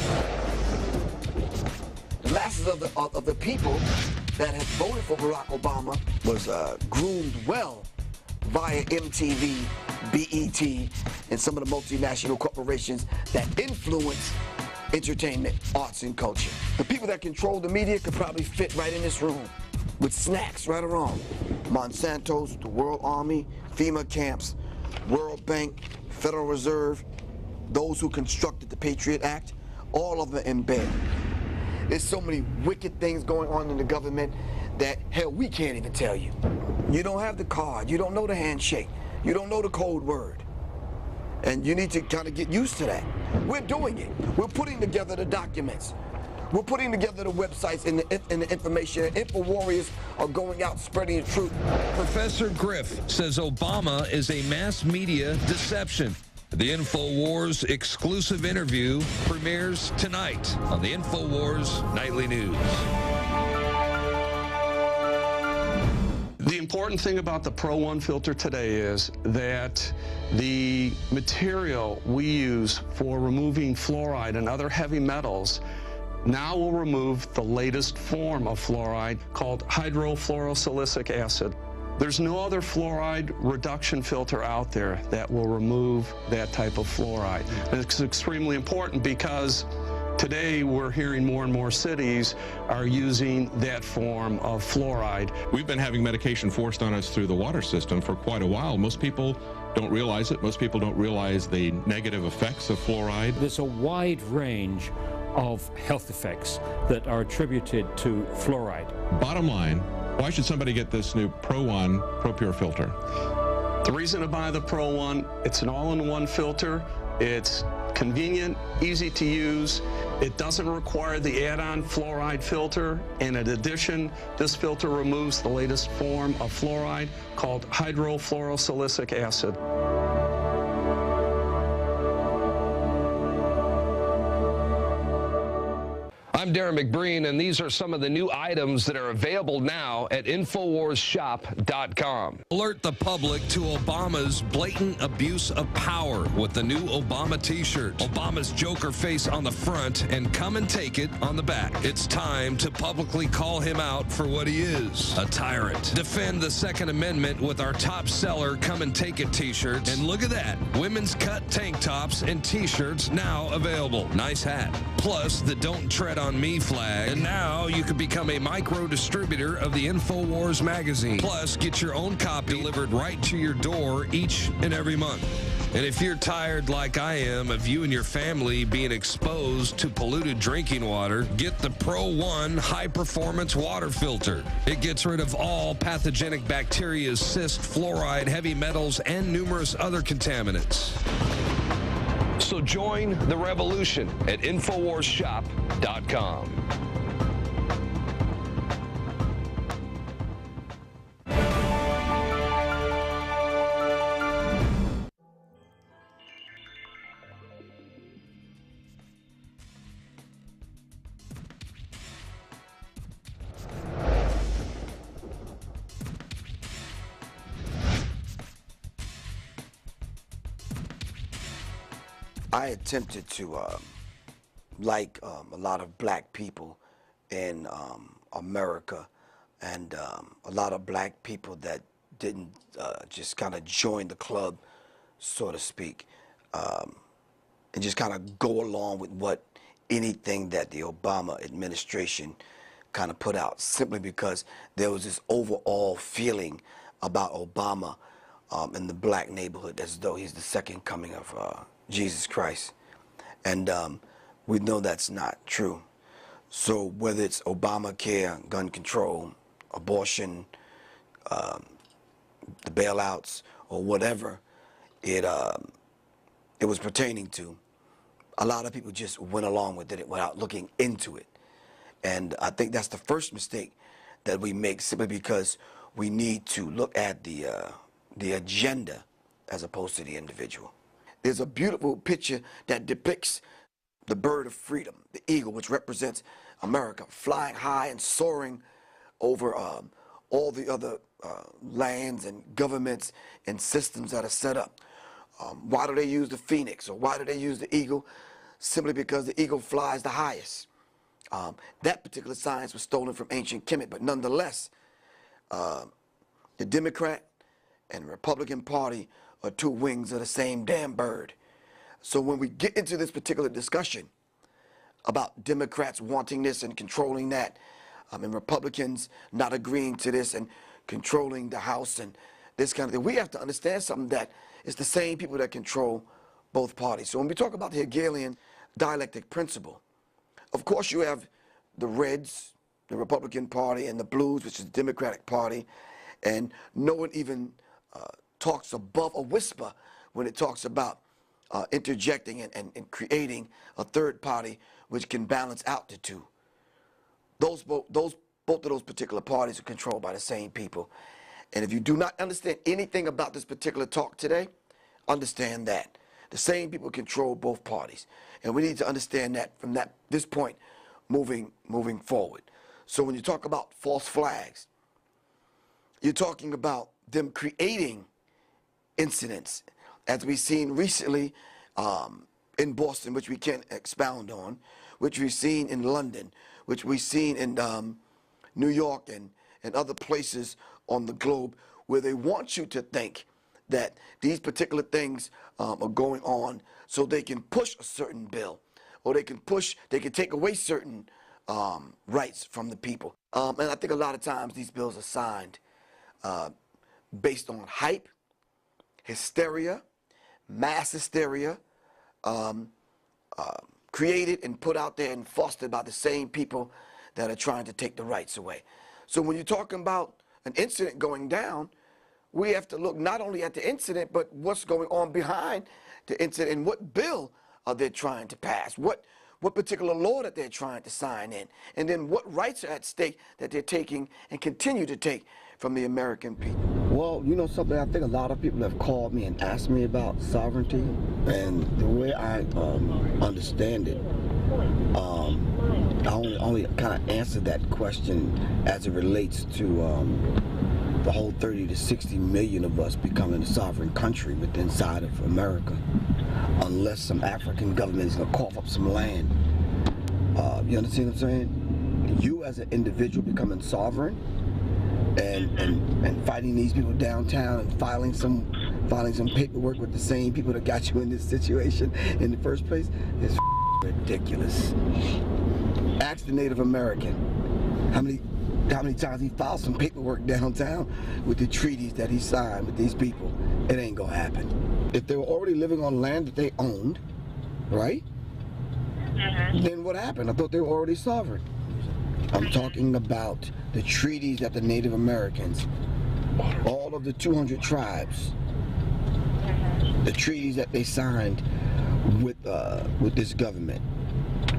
The masses of the people that have voted for Barack Obama was groomed well via MTV, BET, and some of the multinational corporations that influence entertainment, arts, and culture. The people that control the media could probably fit right in this room with snacks right or wrong. Monsanto's, the World Army, FEMA camps, World Bank, Federal Reserve, those who constructed the Patriot Act, all of them in bed. There's so many wicked things going on in the government that, hell, we can't even tell you. You don't have the card, you don't know the handshake, you don't know the code word. And you need to kind of get used to that. We're doing it. We're putting together the documents. We're putting together the websites and the information. Infowars are going out spreading the truth. Professor Griff says Obama is a mass media deception. The Infowars exclusive interview premieres tonight on the Infowars Nightly News. The important thing about the Pro One filter today is that the material we use for removing fluoride and other heavy metals now will remove the latest form of fluoride called hydrofluorosilicic acid. There's no other fluoride reduction filter out there that will remove that type of fluoride. And it's extremely important because today we're hearing more and more cities are using that form of fluoride. We've been having medication forced on us through the water system for quite a while. Most people don't realize it. Most people don't realize the negative effects of fluoride. There's a wide range of health effects that are attributed to fluoride. Bottom line, why should somebody get this new Pro One ProPure filter? The reason to buy the Pro One, it's an all-in-one filter. It's convenient, easy to use. It doesn't require the add-on fluoride filter. And in addition, this filter removes the latest form of fluoride called hydrofluorosilicic acid. I'm Darren McBreen, and these are some of the new items that are available now at InfoWarsShop.com. Alert the public to Obama's blatant abuse of power with the new Obama t-shirt. Obama's Joker face on the front and come and take it on the back. It's time to publicly call him out for what he is, a tyrant. Defend the Second Amendment with our top seller Come and Take It t-shirts. And look at that, women's cut tank tops and t-shirts now available. Nice hat. Plus the Don't Tread on Me flag. And now you can become a micro distributor of the Infowars magazine. Plus, get your own copy delivered right to your door each and every month. And if you're tired like I am of you and your family being exposed to polluted drinking water, get the Pro One high performance water filter. It gets rid of all pathogenic bacteria, cyst, fluoride, heavy metals, and numerous other contaminants. So join the revolution at InfoWarsShop.com. I attempted to, like a lot of black people in America, and a lot of black people that didn't just kind of join the club, so to speak, and just kind of go along with what anything that the Obama administration kind of put out, simply because there was this overall feeling about Obama in the black neighborhood as though he's the second coming of Jesus Christ. And we know that's not true. So whether it's Obamacare, gun control, abortion, the bailouts, or whatever it was pertaining to, a lot of people just went along with it without looking into it. And I think that's the first mistake that we make, simply because we need to look at the agenda as opposed to the individual. There's a beautiful picture that depicts the bird of freedom, the eagle, which represents America, flying high and soaring over all the other lands and governments and systems that are set up. Why do they use the phoenix, or why do they use the eagle? Simply because the eagle flies the highest. That particular science was stolen from ancient Kemet, but nonetheless, the Democrat and Republican Party are two wings of the same damn bird. So when we get into this particular discussion about Democrats wanting this and controlling that, and Republicans not agreeing to this, and controlling the House and this kind of thing. We have to understand something, that it's the same people that control both parties. So when we talk about the Hegelian dialectic principle, of course you have the Reds, the Republican Party, and the Blues, which is the Democratic Party, and no one even talks above a whisper when it talks about interjecting and creating a third party which can balance out the two. Both of those particular parties are controlled by the same people. And if you do not understand anything about this particular talk today, understand that. The same people control both parties. And we need to understand that from this point moving forward. So when you talk about false flags, you're talking about them creating incidents, as we've seen recently in Boston, which we can't expound on, which we've seen in London, which we've seen in New York and other places on the globe, where they want you to think that these particular things are going on so they can push a certain bill, or they can take away certain rights from the people. And I think a lot of times these bills are signed based on hype, hysteria, mass hysteria, created and put out there and fostered by the same people that are trying to take the rights away. So when you're talking about an incident going down, we have to look not only at the incident, but what's going on behind the incident, and what bill are they trying to pass, what particular law that they're trying to sign in, and then what rights are at stake that they're taking and continue to take from the American people. Well, you know something, I think a lot of people have called me and asked me about sovereignty, and the way I understand it, I only kind of answer that question as it relates to the whole 30 to 60 million of us becoming a sovereign country within inside of America, unless some African government is going to cough up some land. You understand what I'm saying? You as an individual becoming sovereign and fighting these people downtown and filing some paperwork with the same people that got you in this situation in the first place is ridiculous. Ask the Native American how many times he filed some paperwork downtown with the treaties that he signed with these people. It ain't gonna happen. If they were already living on land that they owned, right? Then what happened? I thought they were already sovereign. I'm talking about the treaties that the Native Americans, all of the 200 tribes, the treaties that they signed with this government,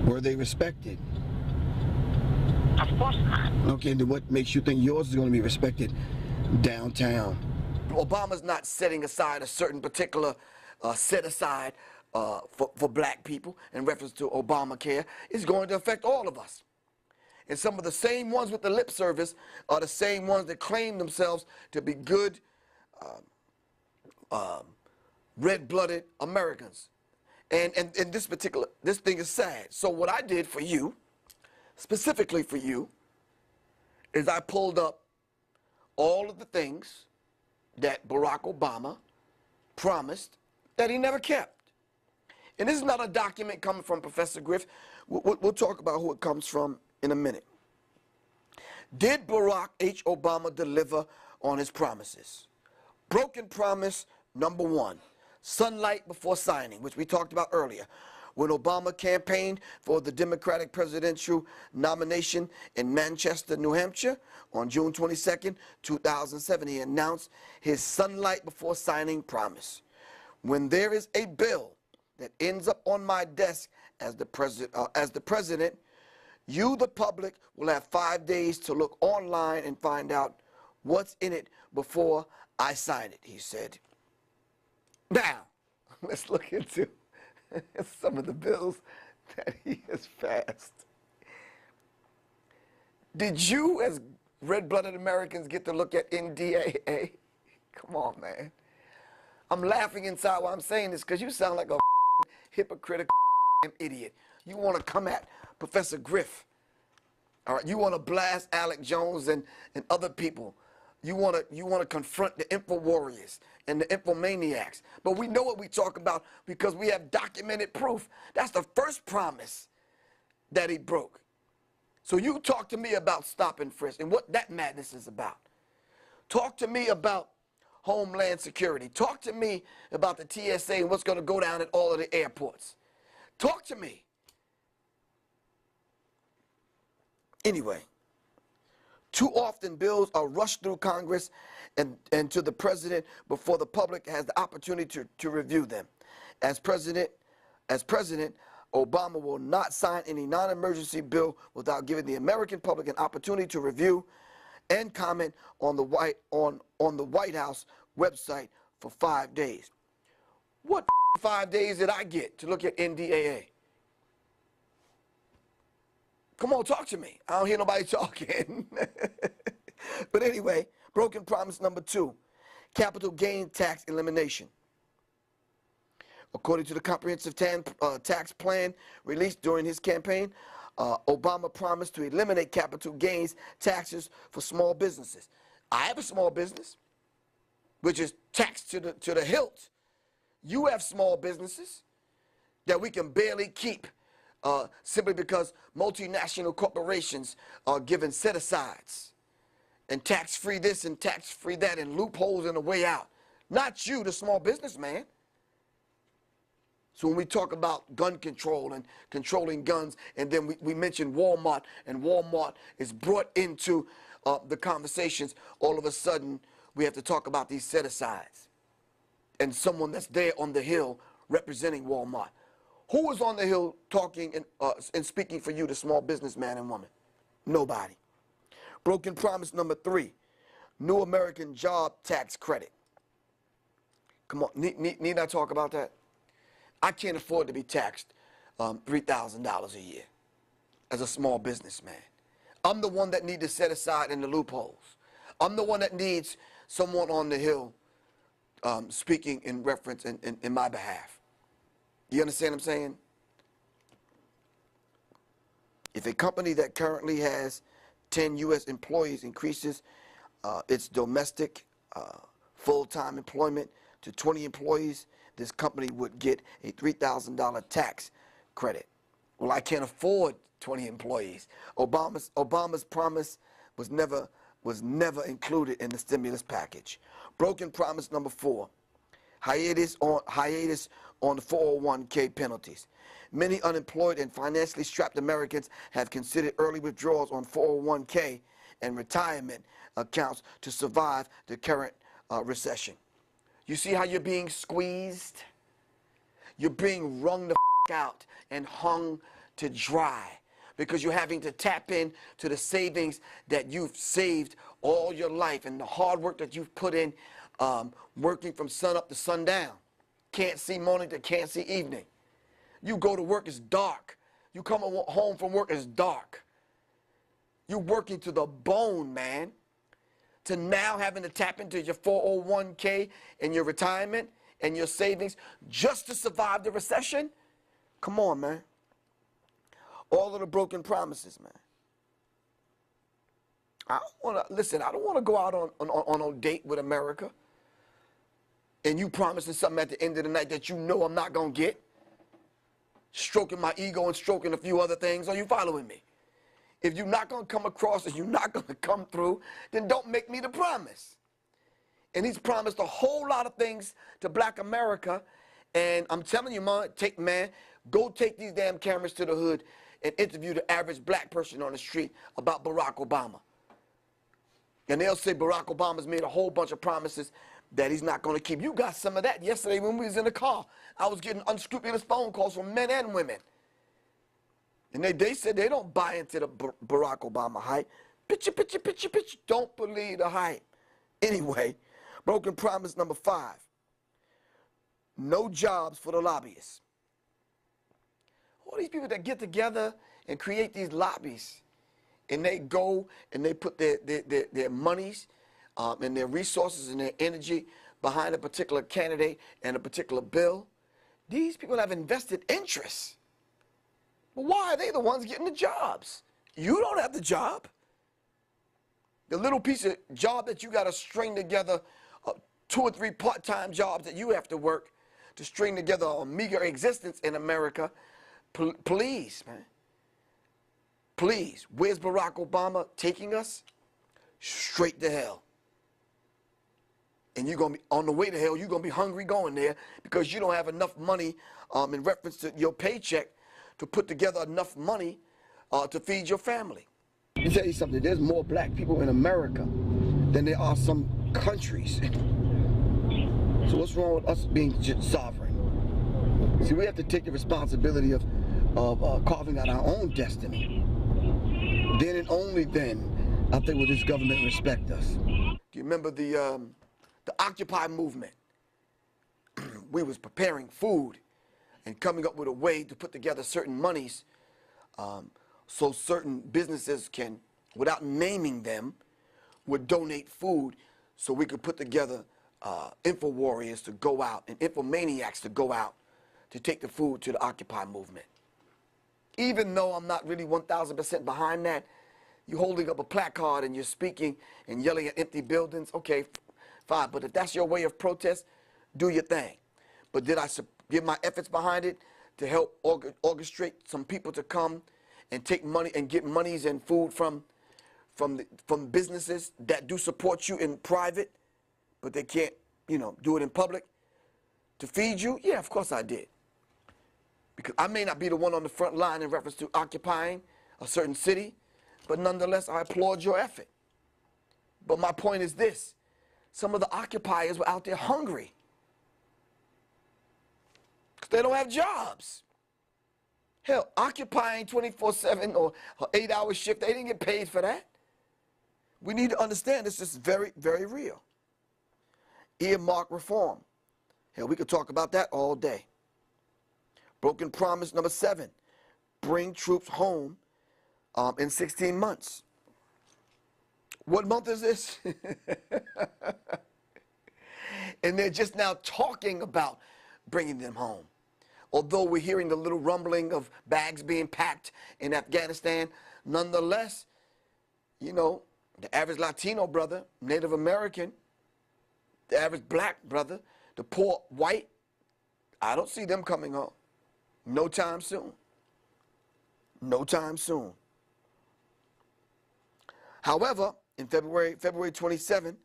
were they respected? Of course not. Okay, then what makes you think yours is going to be respected downtown? Obama's not setting aside a certain particular set aside for black people in reference to Obamacare. It's going to affect all of us. And some of the same ones with the lip service are the same ones that claim themselves to be good, red-blooded Americans. And this thing is sad. So what I did for you, specifically for you, is I pulled up all of the things that Barack Obama promised that he never kept. And this is not a document coming from Professor Griff. We'll talk about who it comes from in a minute. Did Barack H. Obama deliver on his promises? Broken promise number one, sunlight before signing, which we talked about earlier. When Obama campaigned for the Democratic presidential nomination in Manchester, New Hampshire, on June 22nd, 2007, he announced his sunlight before signing promise. When there is a bill that ends up on my desk as the president, you, the public, will have 5 days to look online and find out what's in it before I sign it, he said. Now, let's look into some of the bills that he has passed. Did you, as red-blooded Americans, get to look at NDAA? Come on, man. I'm laughing inside while I'm saying this because you sound like a hypocritical idiot. You want to come at Professor Griff. All right, you want to blast Alex Jones and other people. You want to confront the info warriors and the infomaniacs. But we know what we talk about because we have documented proof. That's the first promise that he broke. So you talk to me about stop and frisk and what that madness is about. Talk to me about Homeland Security. Talk to me about the TSA and what's going to go down at all of the airports. Talk to me. Anyway, too often bills are rushed through Congress and to the president before the public has the opportunity to review them. As president, Obama will not sign any non-emergency bill without giving the American public an opportunity to review and comment on the White House website for 5 days. What 5 days did I get to look at NDAA? Come on, talk to me. I don't hear nobody talking. But anyway, broken promise number 2, capital gain tax elimination. According to the comprehensive tax plan released during his campaign, Obama promised to eliminate capital gains taxes for small businesses. I have a small business, which is taxed to the hilt. You have small businesses that we can barely keep simply because multinational corporations are given set-asides and tax-free this and tax-free that and loopholes in the way out. Not you, the small businessman. So when we talk about gun control and controlling guns, and then we mention Walmart, and Walmart is brought into the conversations, all of a sudden we have to talk about these set-asides and someone that's there on the Hill representing Walmart. Who is on the Hill talking and speaking for you, the small businessman and woman? Nobody. Broken promise number 3, new American job tax credit. Come on, need I talk about that? I can't afford to be taxed $3,000 a year as a small businessman. I'm the one that needs to set aside in the loopholes. I'm the one that needs someone on the Hill speaking in reference in my behalf. You understand what I'm saying? If a company that currently has 10 U.S. employees increases its domestic full-time employment to 20 employees, this company would get a $3,000 tax credit. Well, I can't afford 20 employees. Obama's promise was never included in the stimulus package. Broken promise number 4, hiatus on the 401k penalties. Many unemployed and financially strapped Americans have considered early withdrawals on 401k and retirement accounts to survive the current recession. You see how you're being squeezed? You're being wrung the out and hung to dry because you're having to tap in to the savings that you've saved all your life and the hard work that you've put in working from sun up to sundown. Can't see morning to can't see evening. You go to work, it's dark. You come home from work, it's dark. You're working to the bone, man. To now having to tap into your 401k and your retirement and your savings just to survive the recession? Come on, man. All of the broken promises, man. I don't want to go out on a date with America and you promising something at the end of the night that you know I'm not going to get. Stroking my ego and stroking a few other things. Are you following me? If you're not going to come across and you're not going to come through, then don't make me the promise. And he's promised a whole lot of things to black America. And I'm telling you, man, go take these damn cameras to the hood and interview the average black person on the street about Barack Obama. And they'll say Barack Obama's made a whole bunch of promises that he's not going to keep. You got some of that yesterday when we was in the car. I was getting unscrupulous phone calls from men and women. And they said they don't buy into the Barack Obama hype. Bitch. Don't believe the hype. Anyway, broken promise number 5. No jobs for the lobbyists. All these people that get together and create these lobbies, and they go and they put their monies and their resources and their energy behind a particular candidate and a particular bill. These people have invested interests. But why are they the ones getting the jobs? You don't have the job. The little piece of job that you got to string together, 2 or 3 part-time jobs that you have to work to string together a meager existence in America. Please, man. Please, where's Barack Obama taking us? Straight to hell. and you're going to be on the way to hell, you're going to be hungry going there because you don't have enough money in reference to your paycheck to put together enough money to feed your family. Let me tell you something, there's more black people in America than there are some countries. So what's wrong with us being sovereign? See, we have to take the responsibility of carving out our own destiny. Then and only then, I think, will this government respect us. Do you remember the Occupy movement? We was preparing food and coming up with a way to put together certain monies so certain businesses can, without naming them, would donate food so we could put together info warriors to go out and infomaniacs to go out to take the food to the Occupy movement. Even though I'm not really 1,000% behind that, you're holding up a placard and you're speaking and yelling at empty buildings, okay, fine. But if that's your way of protest, do your thing. But did I give my efforts behind it to help orchestrate some people to come and take money and get monies and food from businesses that do support you in private, but they can't, you know, do it in public to feed you? Yeah, of course I did. Because I may not be the one on the front line in reference to occupying a certain city, but nonetheless, I applaud your effort. But my point is this: some of the occupiers were out there hungry because they don't have jobs. Hell, occupying 24/7 or an 8-hour shift, they didn't get paid for that. We need to understand this is very, very real. Earmark reform. Hell, we could talk about that all day. Broken promise number 7, bring troops home in 16 months. What month is this? And they're just now talking about bringing them home. Although we're hearing the little rumbling of bags being packed in Afghanistan, nonetheless, you know, the average Latino brother, Native American, the average black brother, the poor white, I don't see them coming home. No time soon. No time soon. However, in February 27,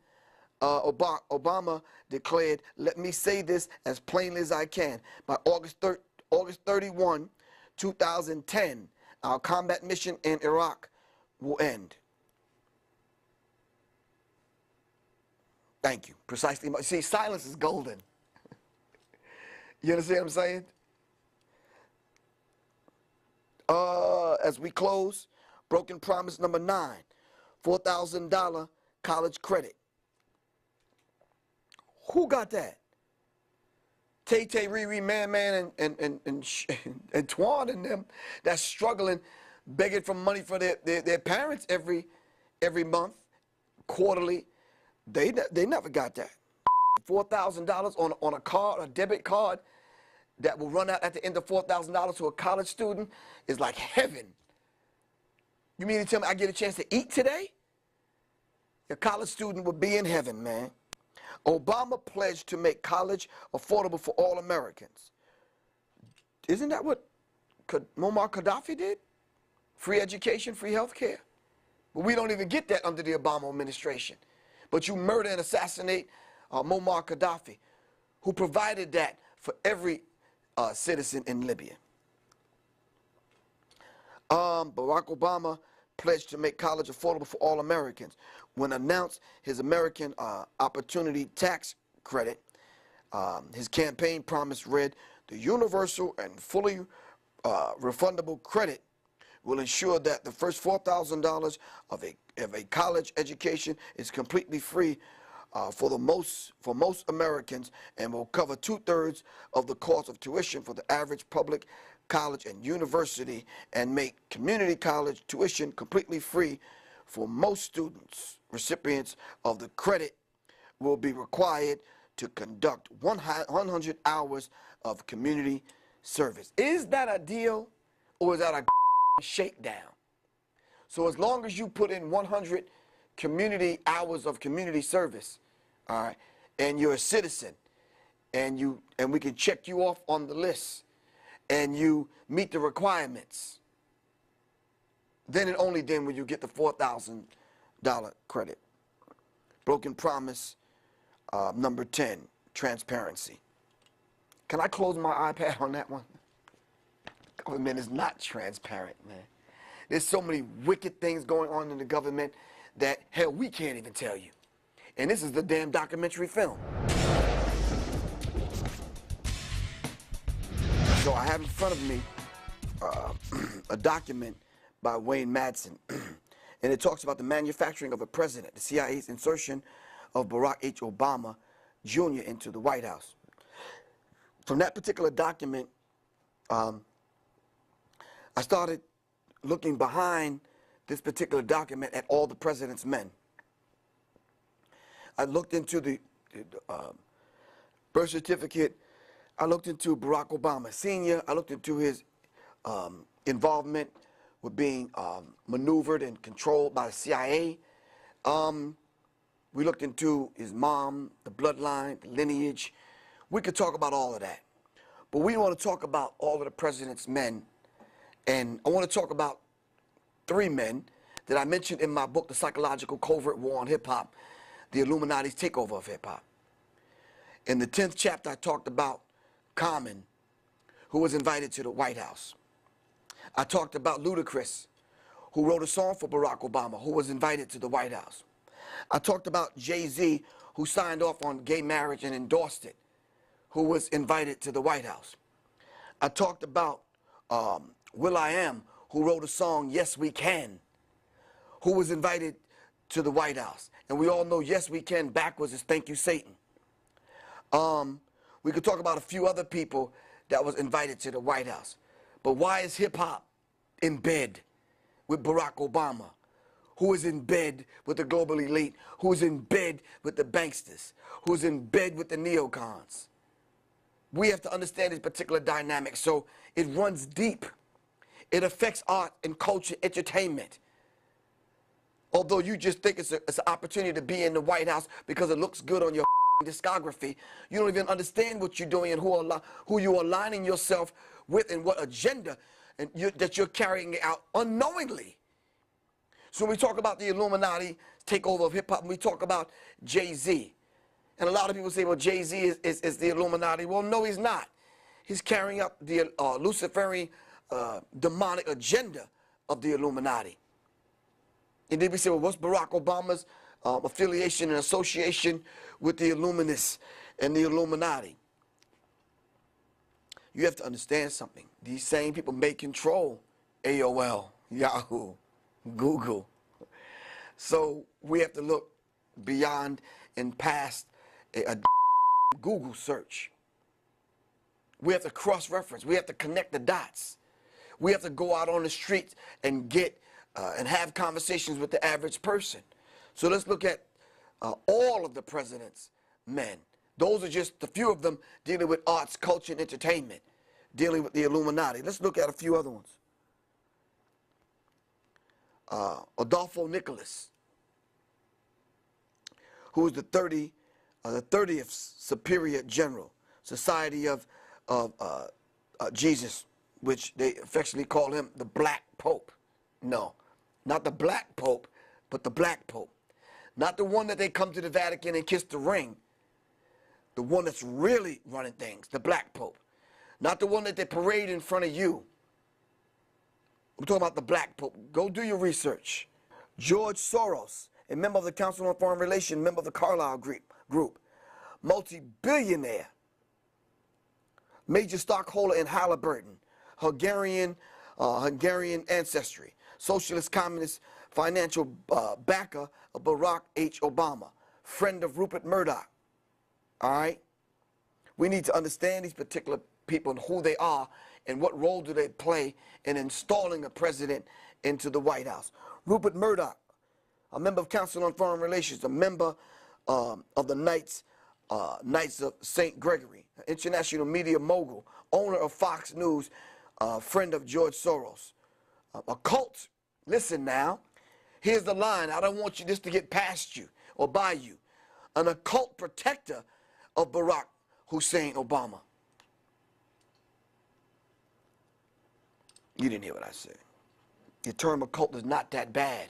Obama declared, let me say this as plainly as I can, by August 31, 2010, our combat mission in Iraq will end. Thank you. Precisely. See, silence is golden. You understand what I'm saying? As we close, broken promise number 9, $4,000 college credit. Who got that? Tay, Riri, Man, and Twan and them that's struggling, begging for money for their parents every month, quarterly. They never got that. $4,000 on a card, a debit card, that will run out at the end of $4,000 to a college student is like heaven. You mean to tell me I get a chance to eat today? A college student would be in heaven, man. Obama pledged to make college affordable for all Americans. Isn't that what Muammar Gaddafi did? Free education, free health care. But we don't even get that under the Obama administration. But you murder and assassinate Muammar Gaddafi, who provided that for every citizen in Libya. Barack Obama pledged to make college affordable for all Americans. When announced his American Opportunity Tax Credit, his campaign promise read, the universal and fully refundable credit will ensure that the first $4,000 of a college education is completely free for most Americans, and will cover 2/3 of the cost of tuition for the average public college and university, and make community college tuition completely free for most students. Recipients of the credit will be required to conduct 100 hours of community service. Is that a deal, or is that a shakedown? So as long as you put in 100 community hours of community service, all right, and you're a citizen, and we can check you off on the list, and you meet the requirements, then and only then will you get the $4,000 credit. Broken promise Number 10, transparency. Can I close my iPad on that one? Government is not transparent, man. There's so many wicked things going on in the government that, hell, we can't even tell you. And this is the damn documentary film. So I have in front of me a document by Wayne Madsen, and it talks about the manufacturing of a president, the CIA's insertion of Barack H. Obama Jr. into the White House. From that particular document, I started looking behind this particular document at all the president's men. I looked into the birth certificate. I looked into Barack Obama Sr. I looked into his involvement with being maneuvered and controlled by the CIA. We looked into his mom, the bloodline, the lineage. We could talk about all of that. But we want to talk about all of the president's men. And I want to talk about 3 men that I mentioned in my book, The Psychological Covert War on Hip-Hop, The Illuminati's Takeover of Hip-Hop. In the 10th chapter, I talked about Common, who was invited to the White House. I talked about Ludacris, who wrote a song for Barack Obama, who was invited to the White House. I talked about Jay-Z, who signed off on gay marriage and endorsed it, who was invited to the White House. I talked about will.i.am, who wrote a song, Yes We Can, who was invited to the White House. And we all know Yes We Can backwards is Thank You Satan. We could talk about a few other people that was invited to the White House. But why is hip-hop in bed with Barack Obama, who is in bed with the global elite, who is in bed with the banksters, who is in bed with the neocons? We have to understand this particular dynamic, so it runs deep. It affects art and culture, entertainment. Although you just think it's an opportunity to be in the White House because it looks good on your discography, you don't even understand what you're doing and who you're aligning yourself with and what agenda that you're carrying out unknowingly. So when we talk about the Illuminati takeover of hip-hop, and we talk about Jay-Z, and a lot of people say, well, Jay-Z is the Illuminati. Well, no, he's not. He's carrying out the Luciferian demonic agenda of the Illuminati. And then we say, well, what's Barack Obama's affiliation and association with the Illuminists and the Illuminati? You have to understand something. These same people may control AOL, Yahoo, Google. So we have to look beyond and past a Google search. We have to cross-reference. We have to connect the dots. We have to go out on the streets and get and have conversations with the average person. So let's look at all of the president's men. Those are just a few of them dealing with arts, culture, and entertainment, dealing with the Illuminati. Let's look at a few other ones. Adolfo Nicholas, who is the 30th Superior General, Society of Jesus, which they affectionately call him the Black Pope. No, not the Black Pope, but the Black Pope. Not the one that they come to the Vatican and kiss the ring. The one that's really running things, the Black Pope. Not the one that they parade in front of you. We're talking about the Black Pope. Go do your research. George Soros, a member of the Council on Foreign Relations, member of the Carlyle Group, multi-billionaire, major stockholder in Halliburton, Hungarian ancestry, socialist communist financial backer of Barack H. Obama, friend of Rupert Murdoch. All right? We need to understand these particular people and who they are and what role do they play in installing a president into the White House. Rupert Murdoch, a member of Council on Foreign Relations, a member of the Knights of St. Gregory, international media mogul, owner of Fox News, friend of George Soros. A cult, listen now, here's the line, I don't want this to get past you or by you. An occult protector of Barack Hussein Obama. You didn't hear what I said. The term occult is not that bad.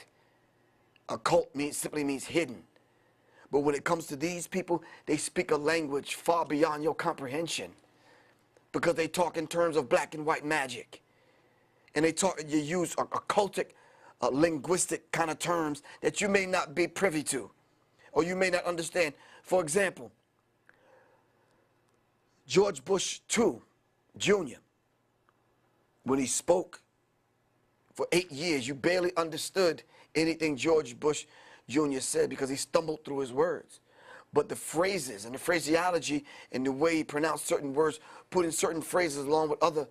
Occult simply means hidden. But when it comes to these people, they speak a language far beyond your comprehension, because they talk in terms of black and white magic. And you use occultic, linguistic kind of terms that you may not be privy to, or you may not understand. For example, George Bush II, Jr., when he spoke for 8 years, you barely understood anything George Bush Jr. said because he stumbled through his words. But the phrases and the phraseology and the way he pronounced certain words, putting certain phrases along with other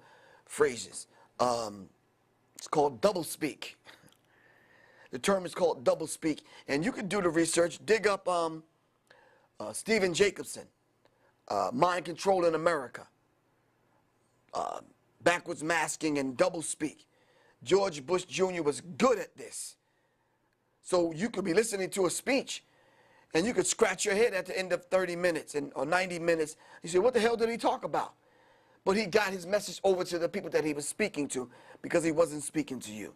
phrases, it's called doublespeak. The term is called doublespeak, and you can do the research. Dig up Stephen Jacobson, Mind Control in America, backwards masking and doublespeak. George Bush Jr. was good at this. So you could be listening to a speech, and you could scratch your head at the end of 30 minutes or 90 minutes. You say, what the hell did he talk about? But he got his message over to the people that he was speaking to, because he wasn't speaking to you.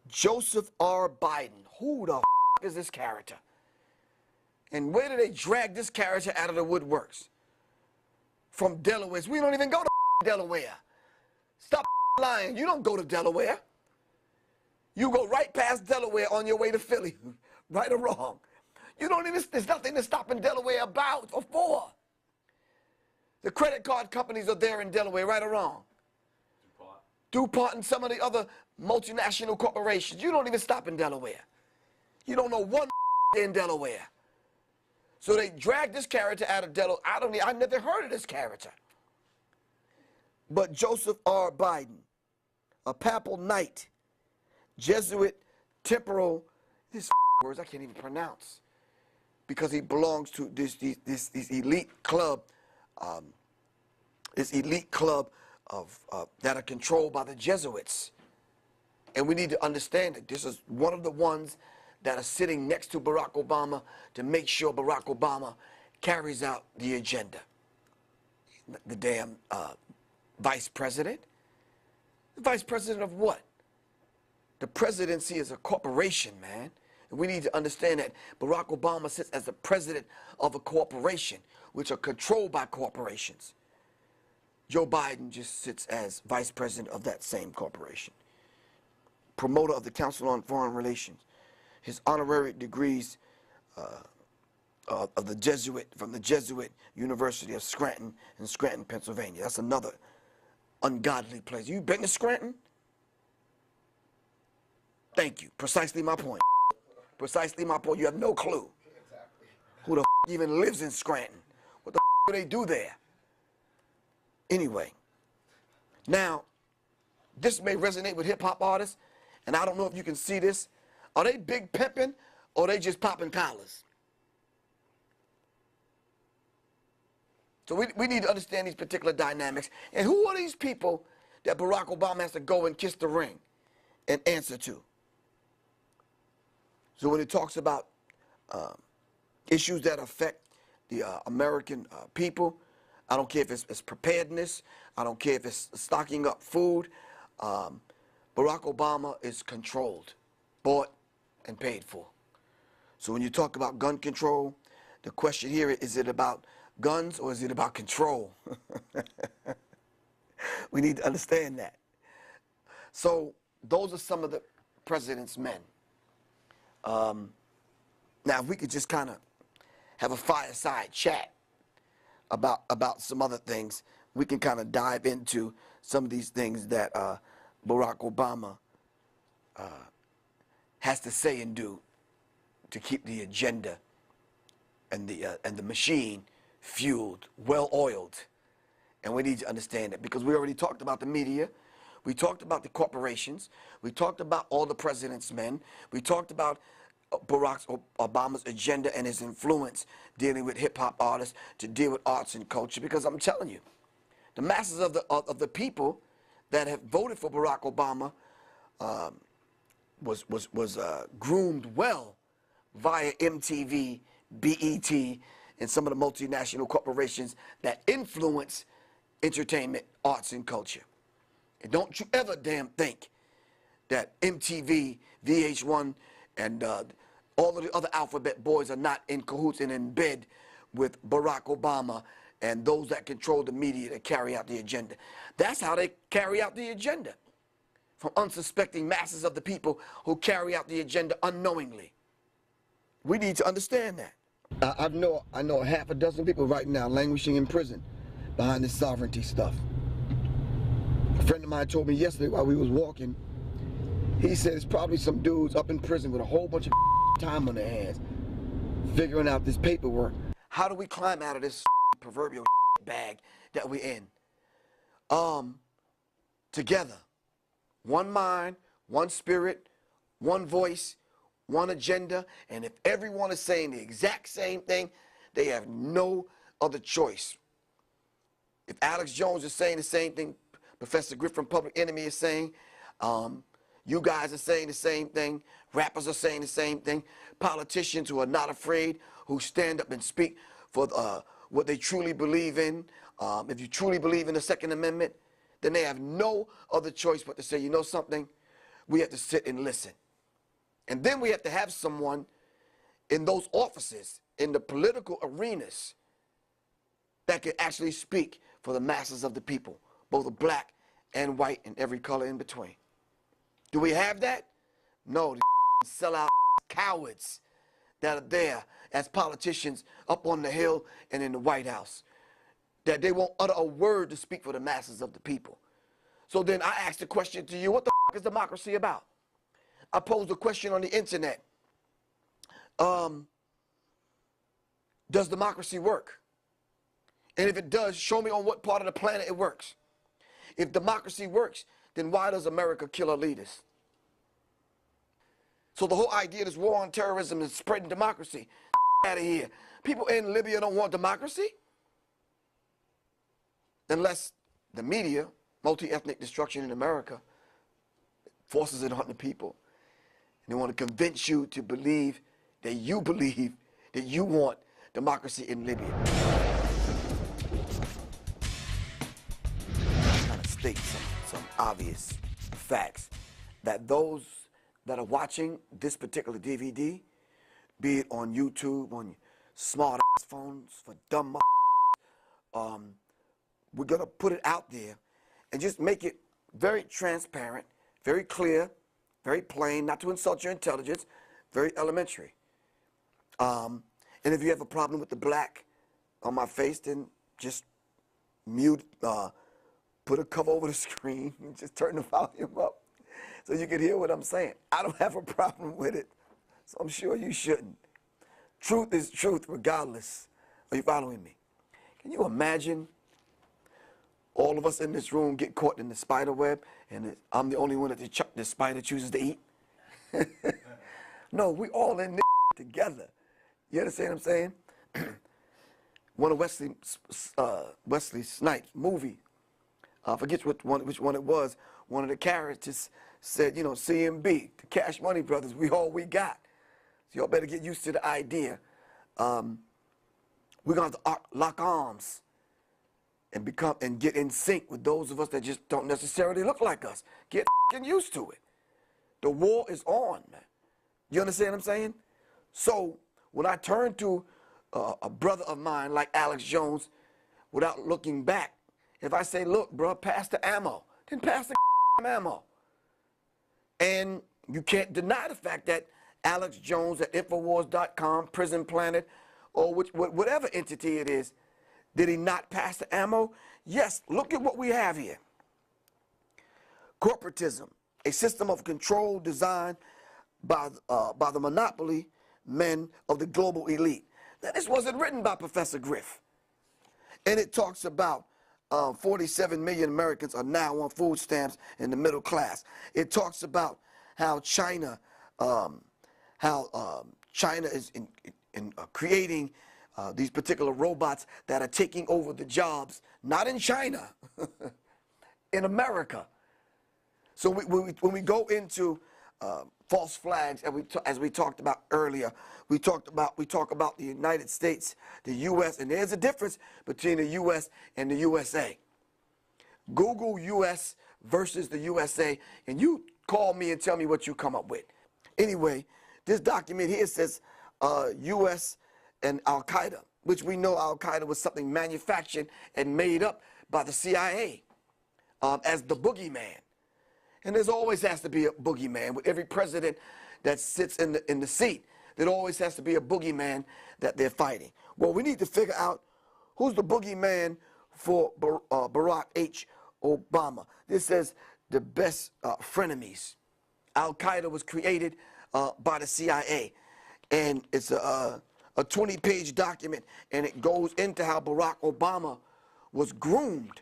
Joseph R. Biden. Who the is this character? And where do they drag this character out of the woodworks? From Delaware. We don't even go to Delaware. Stop lying. You don't go to Delaware. You go right past Delaware on your way to Philly. Right or wrong. You don't even, there's nothing to stop in Delaware about or for. The credit card companies are there in Delaware, right or wrong. DuPont and some of the other multinational corporations. You don't even stop in Delaware. You don't know one in Delaware. So they drag this character out of Delaware. I never heard of this character. But Joseph R. Biden, a papal knight, Jesuit temporal, these words I can't even pronounce, because he belongs to this elite club, that are controlled by the Jesuits. And we need to understand that this is one of the ones that are sitting next to Barack Obama to make sure Barack Obama carries out the agenda. The damn vice president. The vice president of what? The presidency is a corporation, man. And we need to understand that Barack Obama sits as the president of a corporation, which are controlled by corporations. Joe Biden just sits as vice president of that same corporation. Promoter of the Council on Foreign Relations. His honorary degrees from the Jesuit University of Scranton in Scranton, Pennsylvania. That's another ungodly place. You been to Scranton? Thank you. Precisely my point. Precisely my point. You have no clue who the even lives in Scranton. What the do they do there? Anyway, now, this may resonate with hip-hop artists, and I don't know if you can see this. Are they big pimping, or are they just popping collars? So we need to understand these particular dynamics. And who are these people that Barack Obama has to go and kiss the ring and answer to? So when it talks about issues that affect the American people, I don't care if it's preparedness, I don't care if it's stocking up food, Barack Obama is controlled, bought, and paid for. So when you talk about gun control, the question here is it about guns or is it about control? We need to understand that. So those are some of the president's men. Now, if we could just kind of have a fireside chat about some other things, we can kind of dive into some of these things that Barack Obama has to say and do to keep the agenda and the machine fueled, well-oiled. And we need to understand that, because we already talked about the media, we talked about the corporations, we talked about all the president's men, we talked about Barack Obama's agenda and his influence dealing with hip-hop artists to deal with arts and culture. Because I'm telling you, the masses of the people that have voted for Barack Obama was groomed well via MTV, BET, and some of the multinational corporations that influence entertainment, arts, and culture. And don't you ever damn think that MTV, VH1, and All of the other alphabet boys are not in cahoots and in bed with Barack Obama and those that control the media that carry out the agenda. That's how they carry out the agenda. From unsuspecting masses of the people who carry out the agenda unknowingly. We need to understand that. I know a half a dozen people right now languishing in prison behind this sovereignty stuff. A friend of mine told me yesterday while we was walking, he said it's probably some dudes up in prison with a whole bunch of time on their hands figuring out this paperwork. How do we climb out of this proverbial bag that we're in? Together. One mind, one spirit, one voice, one agenda, and if everyone is saying the exact same thing, they have no other choice. If Alex Jones is saying the same thing Professor Griff from Public Enemy is saying, you guys are saying the same thing, rappers are saying the same thing, politicians who are not afraid, who stand up and speak for what they truly believe in. If you truly believe in the Second Amendment, then they have no other choice but to say, you know something, we have to sit and listen. And then we have to have someone in those offices, in the political arenas, that can actually speak for the masses of the people, both black and white and every color in between. Do we have that? No, the sellout cowards that are there as politicians up on the Hill and in the White House, that they won't utter a word to speak for the masses of the people. So then I ask the question to you, what the is democracy about? I posed a question on the internet. Does democracy work? And if it does, show me on what part of the planet it works. If democracy works, then why does America kill our leaders? So the whole idea of this war on terrorism is spreading democracy. Out of here. People in Libya don't want democracy. Unless the media, multi-ethnic destruction in America, forces it on the people. And they want to convince you to believe that you want democracy in Libya. I'm trying to state some obvious facts that those that are watching this particular DVD, be it on YouTube, on smart ass phones for dumb we're going to put it out there and just make it very transparent, very clear, very plain, not to insult your intelligence, very elementary. And if you have a problem with the black on my face, then just mute, put a cover over the screen, and just turn the volume up so you can hear what I'm saying. I don't have a problem with it, so I'm sure you shouldn't. Truth is truth regardless. Are you following me? Can you imagine all of us in this room get caught in the spider web and I'm the only one that the spider chooses to eat? No, we all in this together. You understand what I'm saying? One of Wesley Snipes' movie, I forget which one it was, one of the characters said, you know, CMB, the Cash Money Brothers, we all we got. So y'all better get used to the idea. We're going to have to lock arms and get in sync with those of us that just don't necessarily look like us. Get used to it. The war is on, man. You understand what I'm saying? So when I turn to a brother of mine like Alex Jones, without looking back, if I say, look, bro, pass the ammo, then pass the ammo. And you can't deny the fact that Alex Jones at Infowars.com, Prison Planet, or whatever entity it is, did he not pass the ammo? Yes, look at what we have here. Corporatism, a system of control designed by the monopoly men of the global elite. Now, this wasn't written by Professor Griff. And it talks about 47 million Americans are now on food stamps in the middle class. It talks about how China is creating these particular robots that are taking over the jobs, not in China, in America. So when we go into false flags, and as we talked about earlier, we talk about the United States, the U.S., and there's a difference between the U.S. and the USA. Google U.S. versus the USA, and you call me and tell me what you come up with. Anyway, This document here says U.S. and Al-Qaeda, which we know Al-Qaeda was something manufactured and made up by the CIA as the boogeyman. And there's always has to be a boogeyman with every president that sits in the seat. There always has to be a boogeyman that they're fighting. Well, we need to figure out who's the boogeyman for Barack H. Obama. This says the best frenemies. Al-Qaeda was created by the CIA, and it's a 20-page document, and it goes into how Barack Obama was groomed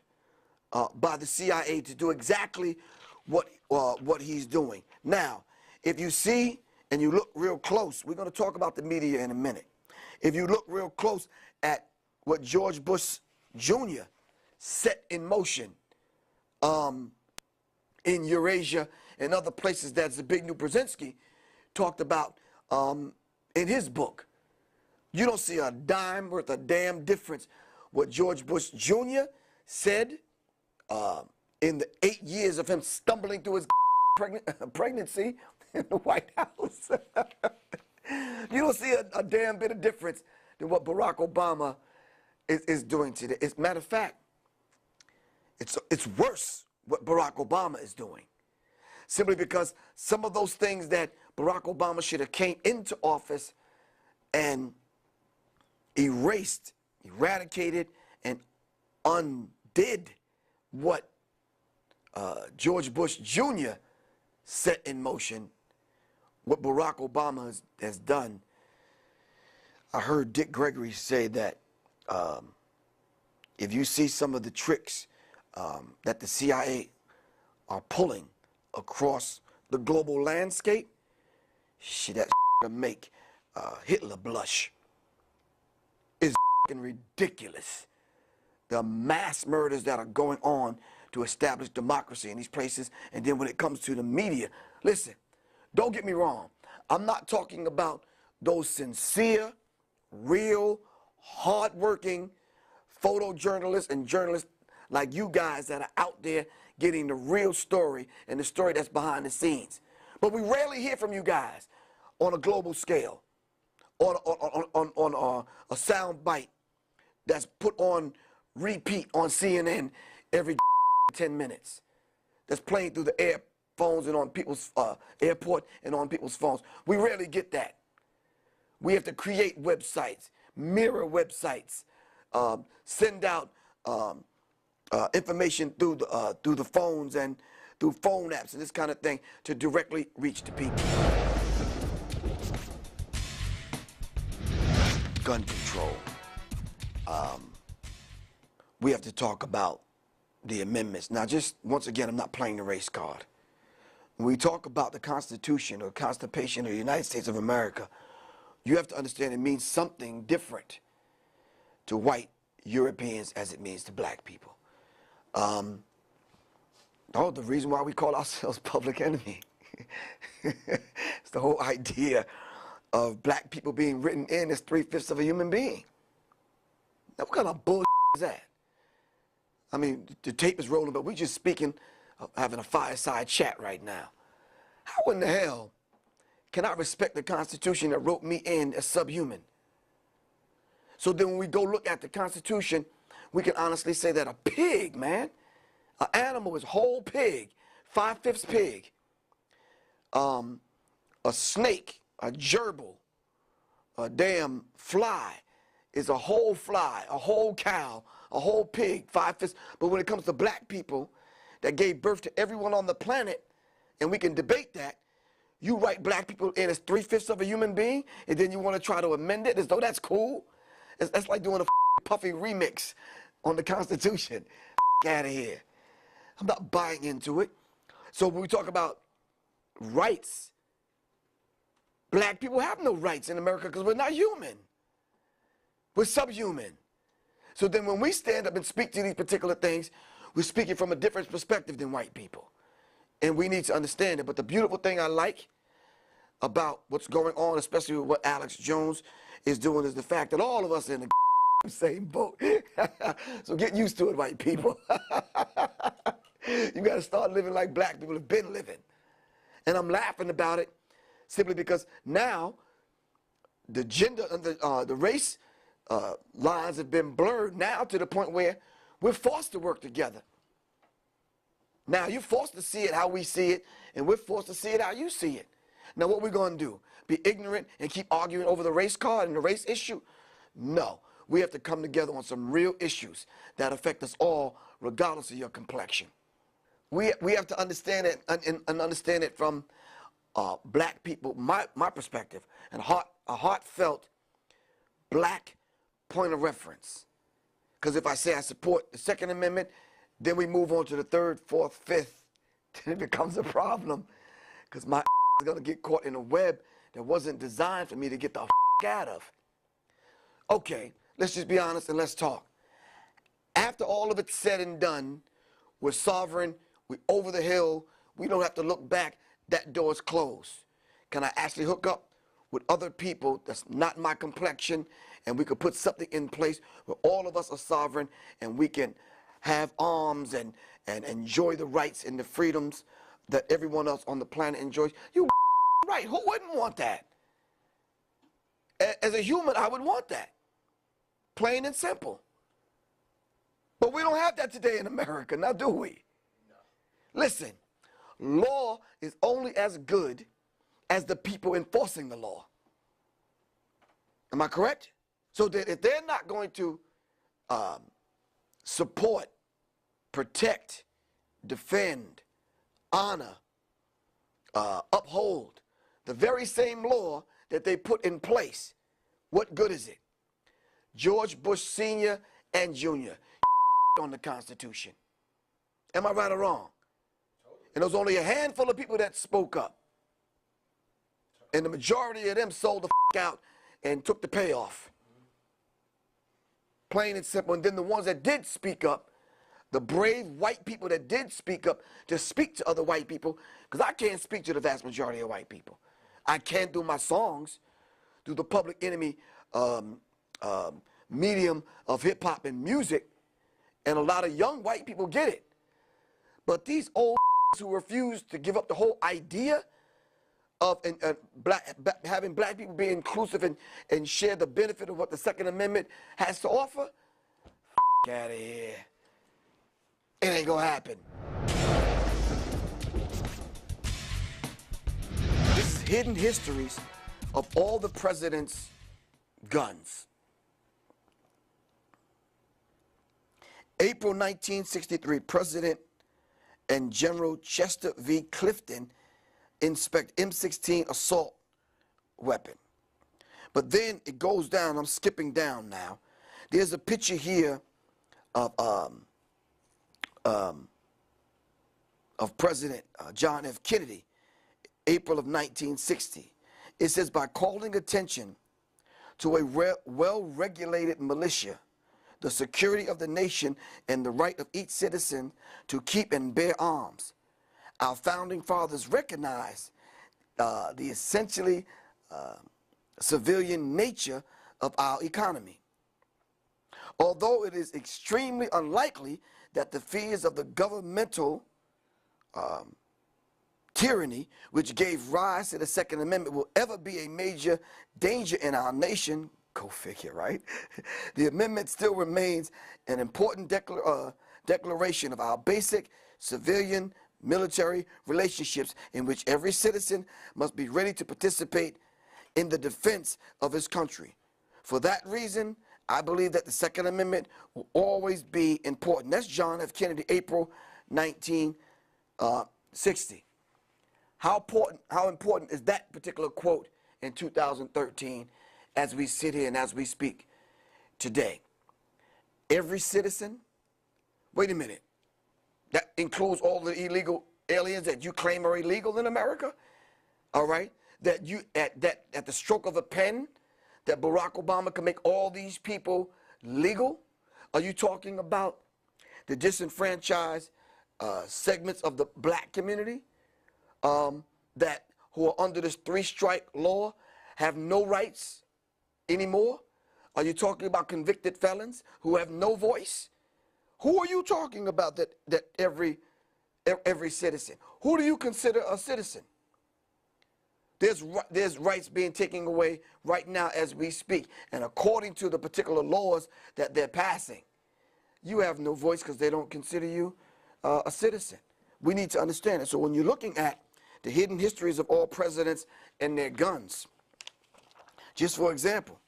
by the CIA to do exactly what he's doing. Now, if you see and you look real close, we're going to talk about the media in a minute. If you look real close at what George Bush Jr. set in motion in Eurasia and other places that Zbigniew Brzezinski talked about in his book, you don't see a dime worth a damn difference what George Bush Jr. said in the 8 years of him stumbling through his pregnancy in the White House. You don't see a damn bit of difference than what Barack Obama is doing today. As a matter of fact, it's worse what Barack Obama is doing. Simply because some of those things that Barack Obama should have came into office and eradicated, and undid what George Bush Jr. set in motion, what Barack Obama has done. I heard Dick Gregory say that if you see some of the tricks that the CIA are pulling across the global landscape, shit, that to make Hitler blush. Is ridiculous. The mass murders that are going on to establish democracy in these places, and then when it comes to the media, listen, don't get me wrong. I'm not talking about those sincere, real, hardworking photojournalists and journalists like you guys that are out there getting the real story and the story that's behind the scenes. But we rarely hear from you guys on a global scale, on a sound bite that's put on repeat on CNN every 10 minutes, that's playing through the earphones and on people's airport and on people's phones. We rarely get that. We have to create websites, mirror websites, send out information through the phones and through phone apps and this kind of thing to directly reach the people. Gun control. We have to talk about the amendments. Now, just once again, I'm not playing the race card. When we talk about the Constitution or Constitution of the United States of America, you have to understand it means something different to white Europeans as it means to black people. The reason why we call ourselves public enemy. It's the whole idea of black people being written in as 3/5 of a human being. Now, what kind of bullshit is that? I mean, the tape is rolling, but we're just speaking, having a fireside chat right now. How in the hell can I respect the Constitution that wrote me in as subhuman? So then when we go look at the Constitution, we can honestly say that a pig, man, an animal is whole pig, 5/5 pig, a snake, a gerbil, a damn fly is a whole fly, a whole cow, a whole pig, 5/5. But when it comes to black people that gave birth to everyone on the planet, and we can debate that, you write black people in as 3/5 of a human being, and then you want to try to amend it as though that's cool? That's like doing a Puffy remix on the Constitution. Out of here. I'm not buying into it. So when we talk about rights, black people have no rights in America because we're not human. We're subhuman. So then when we stand up and speak to these particular things, we're speaking from a different perspective than white people. And we need to understand it. But the beautiful thing I like about what's going on, especially with what Alex Jones is doing, is the fact that all of us are in the same boat. So get used to it, white people. You got to start living like black people have been living. And I'm laughing about it simply because now the gender and the race lines have been blurred now to the point where we're forced to work together. Now you're forced to see it how we see it, and we're forced to see it how you see it. Now what we're going to do? Be ignorant and keep arguing over the race card and the race issue? No. We have to come together on some real issues that affect us all, regardless of your complexion. We have to understand it and understand it from black people, my perspective, and a heartfelt black point of reference. Because if I say I support the Second Amendment, then we move on to the third, fourth, fifth, then it becomes a problem. Because my is going to get caught in a web that wasn't designed for me to get the out of. Okay, let's just be honest and let's talk. After all of it's said and done, we're sovereign, we're over the hill, we don't have to look back, that door is closed. Can I actually hook up with other people that's not my complexion, and we could put something in place where all of us are sovereign and we can have arms and enjoy the rights and the freedoms that everyone else on the planet enjoys? You right, who wouldn't want that? As a human, I would want that. Plain and simple. But we don't have that today in America, now do we? No. Listen, law is only as good as the people enforcing the law. Am I correct? So that if they're not going to support, protect, defend, honor, uphold the very same law that they put in place, what good is it? George Bush Sr. and Jr. on the Constitution. Am I right or wrong? And there was only a handful of people that spoke up. And the majority of them sold the out and took the payoff. Plain and simple. And then the ones that did speak up, the brave white people that did speak up to speak to other white people, because I can't speak to the vast majority of white people. I can through my songs, through the Public Enemy medium of hip-hop and music, and a lot of young white people get it. But these old who refuse to give up the whole idea of having black people be inclusive and share the benefit of what the Second Amendment has to offer, out of here. It ain't gonna happen. This is hidden histories of all the president's guns. April 1963, President and General Chester V. Clifton inspect M16 assault weapon. But then it goes down, I'm skipping down now. There's a picture here of President John F. Kennedy, April of 1960. It says, by calling attention to a well-regulated militia, the security of the nation, and the right of each citizen to keep and bear arms, our founding fathers recognized the essentially civilian nature of our economy. Although it is extremely unlikely that the fears of the governmental tyranny which gave rise to the Second Amendment will ever be a major danger in our nation, go figure, right? The amendment still remains an important declaration of our basic civilian military relationships in which every citizen must be ready to participate in the defense of his country. For that reason, I believe that the Second Amendment will always be important. That's John F. Kennedy, April 1960. How important is that particular quote in 2013 as we sit here and as we speak today? Every citizen, wait a minute, that includes all the illegal aliens that you claim are illegal in America, all right? That you, at the stroke of a pen, that Barack Obama can make all these people legal? Are you talking about the disenfranchised segments of the black community that who are under this three-strike law have no rights anymore? Are you talking about convicted felons who have no voice? Who are you talking about that every citizen? Who do you consider a citizen? There's rights being taken away right now as we speak. And according to the particular laws that they're passing, you have no voice because they don't consider you a citizen. We need to understand it. So when you're looking at the hidden histories of all presidents and their guns, just for example,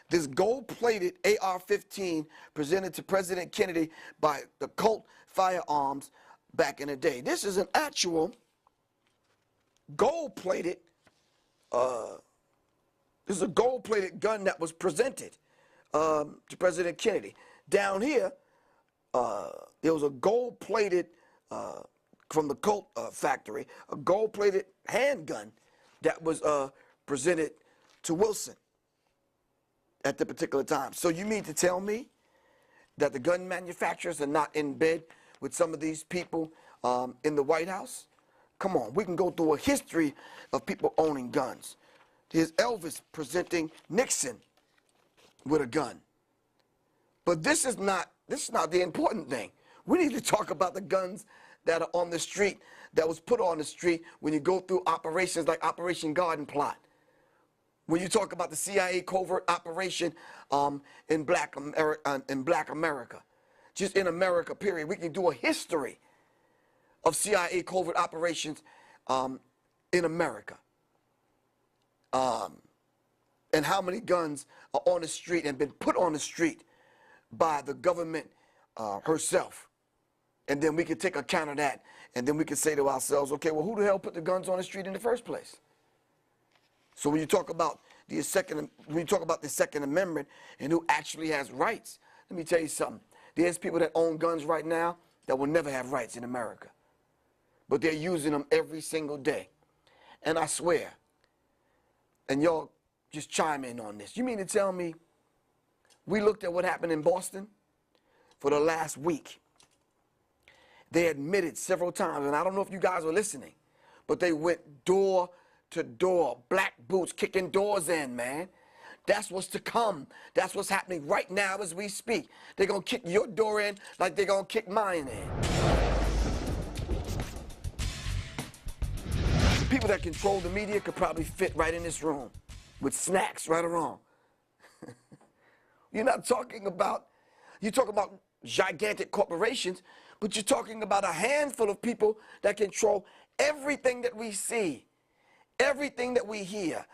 this gold-plated AR-15 presented to President Kennedy by the Colt Firearms back in the day. This is an actual gold-plated, this is a gold-plated gun that was presented to President Kennedy. Down here, there was a gold-plated, from the Colt factory, a gold-plated handgun that was presented to Wilson at the particular time. So you mean to tell me that the gun manufacturers are not in bed with some of these people in the White House? Come on, we can go through a history of people owning guns. Here's Elvis presenting Nixon with a gun. But this is not the important thing. We need to talk about the guns that are on the street, that was put on the street when you go through operations like Operation Garden Plot. When you talk about the CIA covert operation in Black America, just in America, period. We can do a history of CIA covert operations in America. And how many guns are on the street and been put on the street by the government herself. And then we can take account of that, and then we can say to ourselves, okay, well, who the hell put the guns on the street in the first place? So when you talk about the Second Amendment and who actually has rights, let me tell you something. There's people that own guns right now that will never have rights in America. But they're using them every single day. And I swear, and y'all just chime in on this, you mean to tell me we looked at what happened in Boston for the last week? They admitted several times, and I don't know if you guys were listening, but they went door to door, black boots kicking doors in, man. That's what's to come. That's what's happening right now as we speak. They're going to kick your door in like they're going to kick mine in. The people that control the media could probably fit right in this room with snacks, right or wrong. You're not talking about, you're talking about gigantic corporations, but you're talking about a handful of people that control everything that we see, everything that we hear,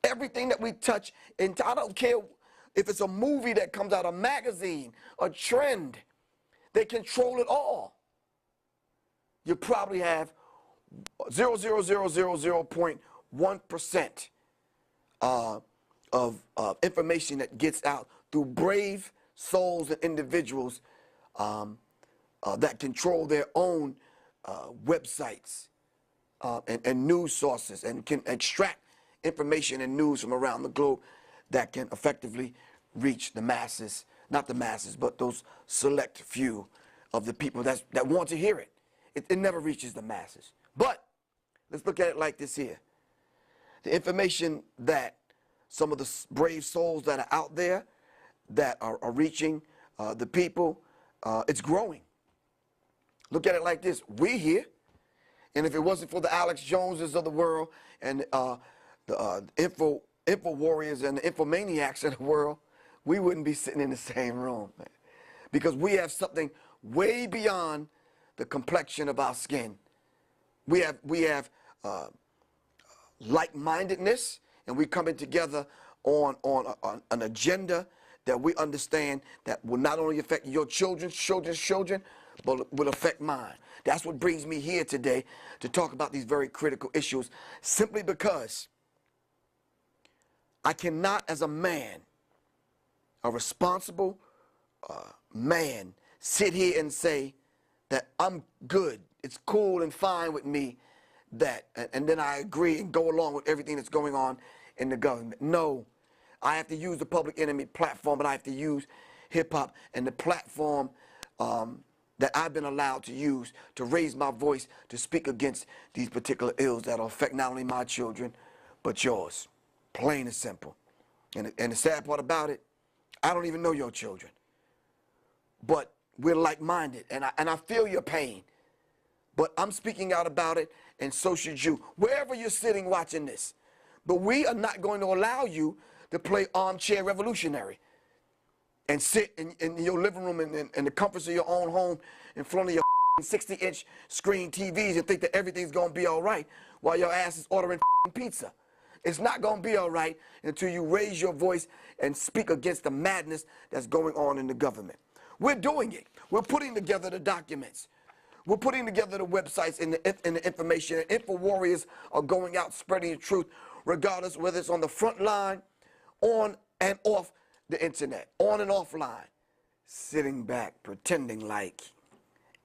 everything that we touch. And I don't care if it's a movie that comes out, a magazine, a trend. They control it all. You probably have 0.1% of information that gets out through brave souls and individuals that control their own websites and news sources and can extract information and news from around the globe that can effectively reach the masses, not the masses, but those select few of the people that want to hear it. It never reaches the masses. But let's look at it like this here. The information that some of the brave souls that are out there that are reaching the people, it's growing. Look at it like this. We're here. And if it wasn't for the Alex Joneses of the world and the info warriors and the infomaniacs of the world, we wouldn't be sitting in the same room, man. Because we have something way beyond the complexion of our skin. We have like-mindedness, and we're coming together on an agenda that we understand that will not only affect your children's children, but will affect mine. That's what brings me here today to talk about these very critical issues, simply because I cannot, as a man, a responsible man, sit here and say that I'm good, it's cool and fine with me, that, and then I agree and go along with everything that's going on in the government. No, I have to use the Public Enemy platform, but I have to use hip-hop and the platform that I've been allowed to use to raise my voice to speak against these particular ills that will affect not only my children, but yours. Plain and simple. And the sad part about it, I don't even know your children. But we're like-minded, and I feel your pain. But I'm speaking out about it, and so should you, wherever you're sitting watching this. But we are not going to allow you to play armchair revolutionary and sit in your living room in the comforts of your own home in front of your 60-inch screen TVs and think that everything's going to be all right while your ass is ordering pizza. It's not going to be all right until you raise your voice and speak against the madness that's going on in the government. We're doing it. We're putting together the documents. We're putting together the websites and the information. And InfoWarriors are going out spreading the truth, regardless whether it's on the front line, on and off the internet, on and offline, sitting back, pretending like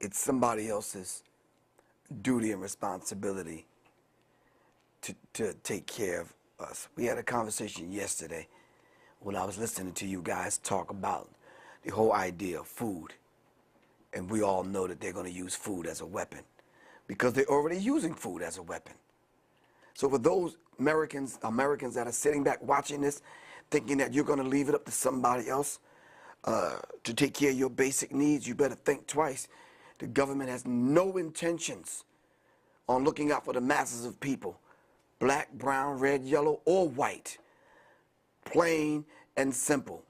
it's somebody else's duty and responsibility to take care of us. We had a conversation yesterday when I was listening to you guys talk about the whole idea of food. And we all know that they're going to use food as a weapon because they're already using food as a weapon. So for those Americans that are sitting back watching this, thinking that you're going to leave it up to somebody else to take care of your basic needs, you better think twice. The government has no intentions on looking out for the masses of people, black, brown, red, yellow, or white, plain and simple.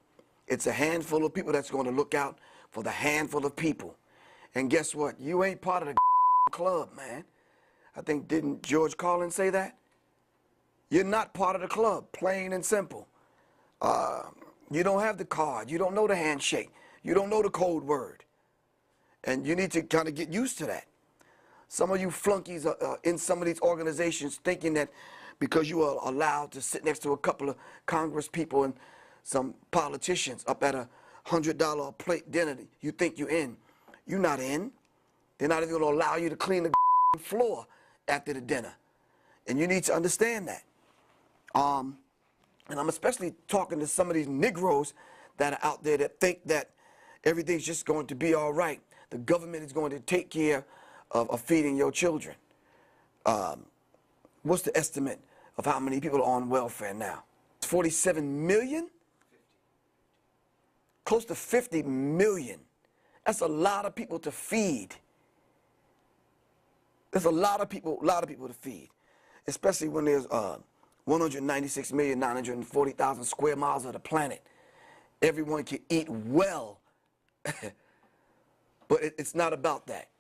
It's a handful of people that's going to look out for the handful of people. And guess what? You ain't part of the club, man. I think, didn't George Carlin say that? You're not part of the club, plain and simple. You don't have the card. You don't know the handshake. You don't know the code word. And you need to kind of get used to that. Some of you flunkies are in some of these organizations thinking that because you are allowed to sit next to a couple of Congress people and some politicians up at a $100 a plate dinner, you think you're in. You're not in. They're not even going to allow you to clean the floor after the dinner. And you need to understand that. And I'm especially talking to some of these Negroes that are out there that think that everything's just going to be all right. The government is going to take care of feeding your children. What's the estimate of how many people are on welfare now? 47 million? Close to 50 million. That's a lot of people to feed. There's a lot of people to feed, especially when there's 196,940,000 square miles of the planet. Everyone can eat well, but it's not about that.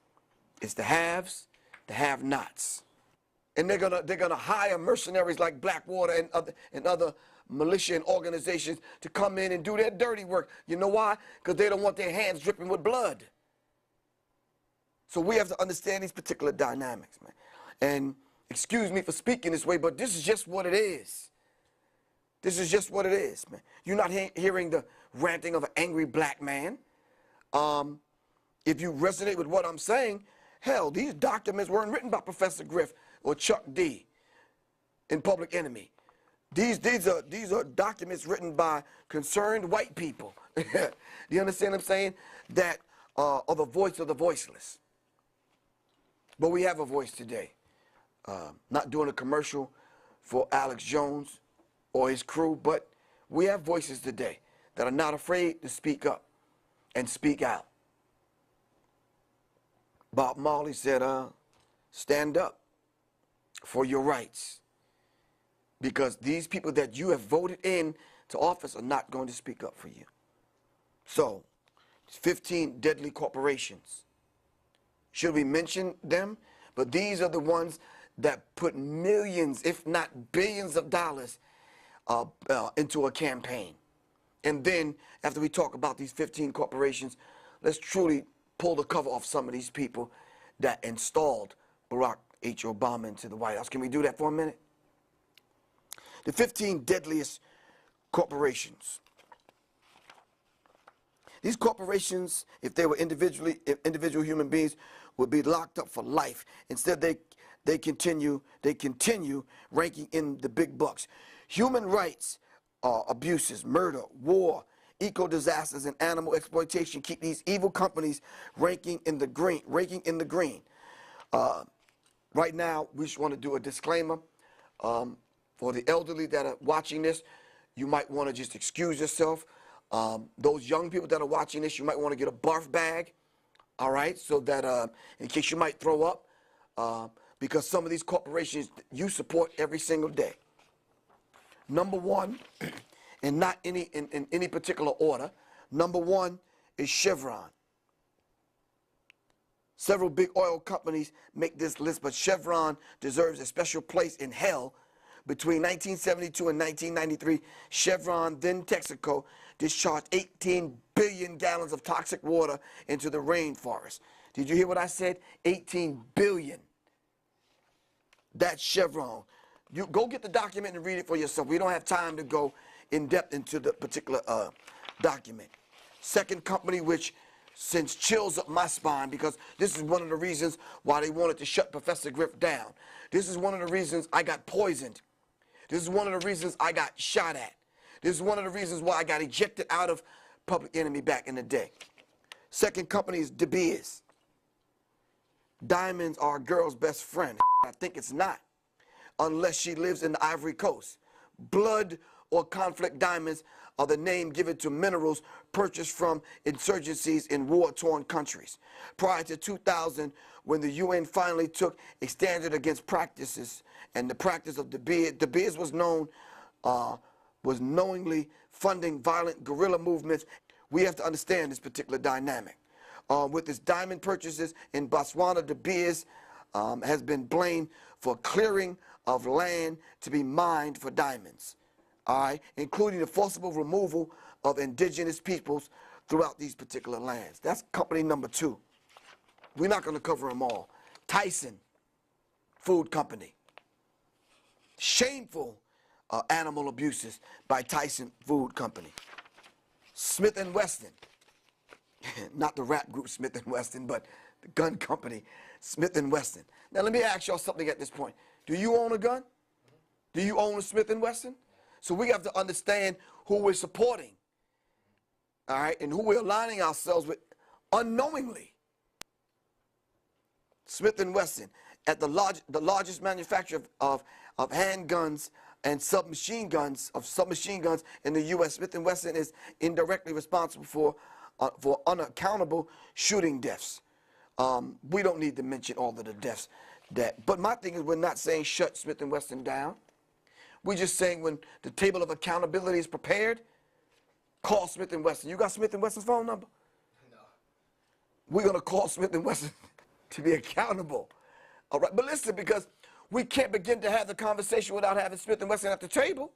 It's the haves, the have-nots, and they're gonna hire mercenaries like Blackwater and other militia and organizations to come in and do their dirty work. You know why? Because they don't want their hands dripping with blood. So we have to understand these particular dynamics, man. And excuse me for speaking this way, but this is just what it is. This is just what it is, man. You're not hearing the ranting of an angry black man. If you resonate with what I'm saying, hell, these documents weren't written by Professor Griff or Chuck D in Public Enemy. These are documents written by concerned white people. Do you understand what I'm saying? That are the voice of the voiceless. But we have a voice today. Not doing a commercial for Alex Jones or his crew, but we have voices today that are not afraid to speak up and speak out. Bob Marley said, stand up for your rights. Because these people that you have voted in to office are not going to speak up for you. So, 15 deadly corporations. Should we mention them? But these are the ones that put millions, if not billions of dollars into a campaign. And then, after we talk about these 15 corporations, let's truly pull the cover off some of these people that installed Barack H. Obama into the White House. Can we do that for a minute? The 15 deadliest corporations. These corporations, if they were individual human beings, would be locked up for life. Instead, they continue ranking in the big bucks. Human rights abuses, murder, war, eco-disasters, and animal exploitation keep these evil companies ranking in the green. Right now, we just want to do a disclaimer. For the elderly that are watching this, you might want to just excuse yourself. Those young people that are watching this, you might want to get a barf bag, all right, so that in case you might throw up, because some of these corporations you support every single day. Number one, and not in any particular order, number one is Chevron. Several big oil companies make this list, but Chevron deserves a special place in hell. Between 1972 and 1993, Chevron, then Texaco, discharged 18 billion gallons of toxic water into the rainforest. Did you hear what I said? 18 billion. That's Chevron. You go get the document and read it for yourself. We don't have time to go in depth into the particular document. Second company which sends chills up my spine, because this is one of the reasons why they wanted to shut Professor Griff down. This is one of the reasons I got poisoned. This is one of the reasons I got shot at. This is one of the reasons why I got ejected out of Public Enemy back in the day. Second company is De Beers. Diamonds are a girl's best friend. I think it's not, unless she lives in the Ivory Coast. Blood or conflict diamonds are the name given to minerals purchased from insurgencies in war-torn countries. Prior to 2000, when the UN finally took a standard against practices and the practice of De Beers was knowingly funding violent guerrilla movements. We have to understand this particular dynamic. With its diamond purchases in Botswana, De Beers has been blamed for clearing of land to be mined for diamonds, all right, including the forcible removal of indigenous peoples throughout these particular lands. That's company number two. We're not going to cover them all. Tyson Food Company. Shameful animal abuses by Tyson Food Company. Smith & Wesson. Not the rap group Smith & Wesson, but the gun company, Smith & Wesson. Now, let me ask y'all something at this point. Do you own a gun? Do you own a Smith & Wesson? So we have to understand who we're supporting, all right, and who we're aligning ourselves with unknowingly. Smith & Wesson, at the largest manufacturer of handguns and submachine guns in the U.S., Smith & Wesson is indirectly responsible for unaccountable shooting deaths. We don't need to mention all of the deaths. But my thing is, we're not saying shut Smith & Wesson down. We're just saying when the table of accountability is prepared, call Smith & Wesson. You got Smith & Wesson's phone number? No. We're going to call Smith & Wesson to be accountable. All right, but listen, because we can't begin to have the conversation without having Smith & Wesson at the table.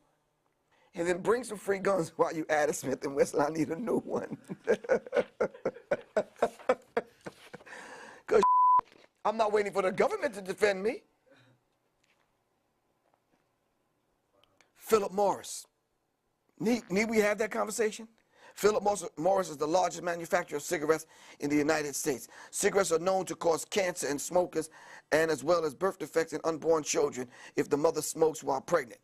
And then bring some free guns while you add a Smith & Wesson. I need a new one. Because I'm not waiting for the government to defend me. Philip Morris. Need we have that conversation? Philip Morris is the largest manufacturer of cigarettes in the United States. Cigarettes are known to cause cancer in smokers, and as well as birth defects in unborn children if the mother smokes while pregnant.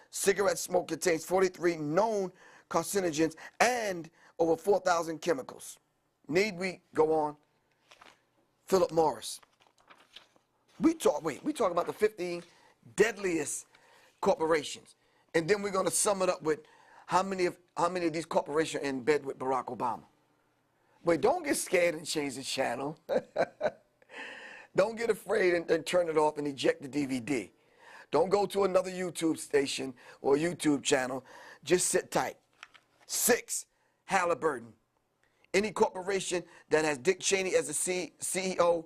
Cigarette smoke contains 43 known carcinogens and over 4,000 chemicals. Need we go on? Philip Morris. We talk about the 15 deadliest corporations, and then we're going to sum it up with how many of these corporations are in bed with Barack Obama. Wait, don't get scared and change the channel. Don't get afraid and turn it off and eject the DVD. Don't go to another YouTube station or YouTube channel. Just sit tight. 6, Halliburton. Any corporation that has Dick Cheney as a CEO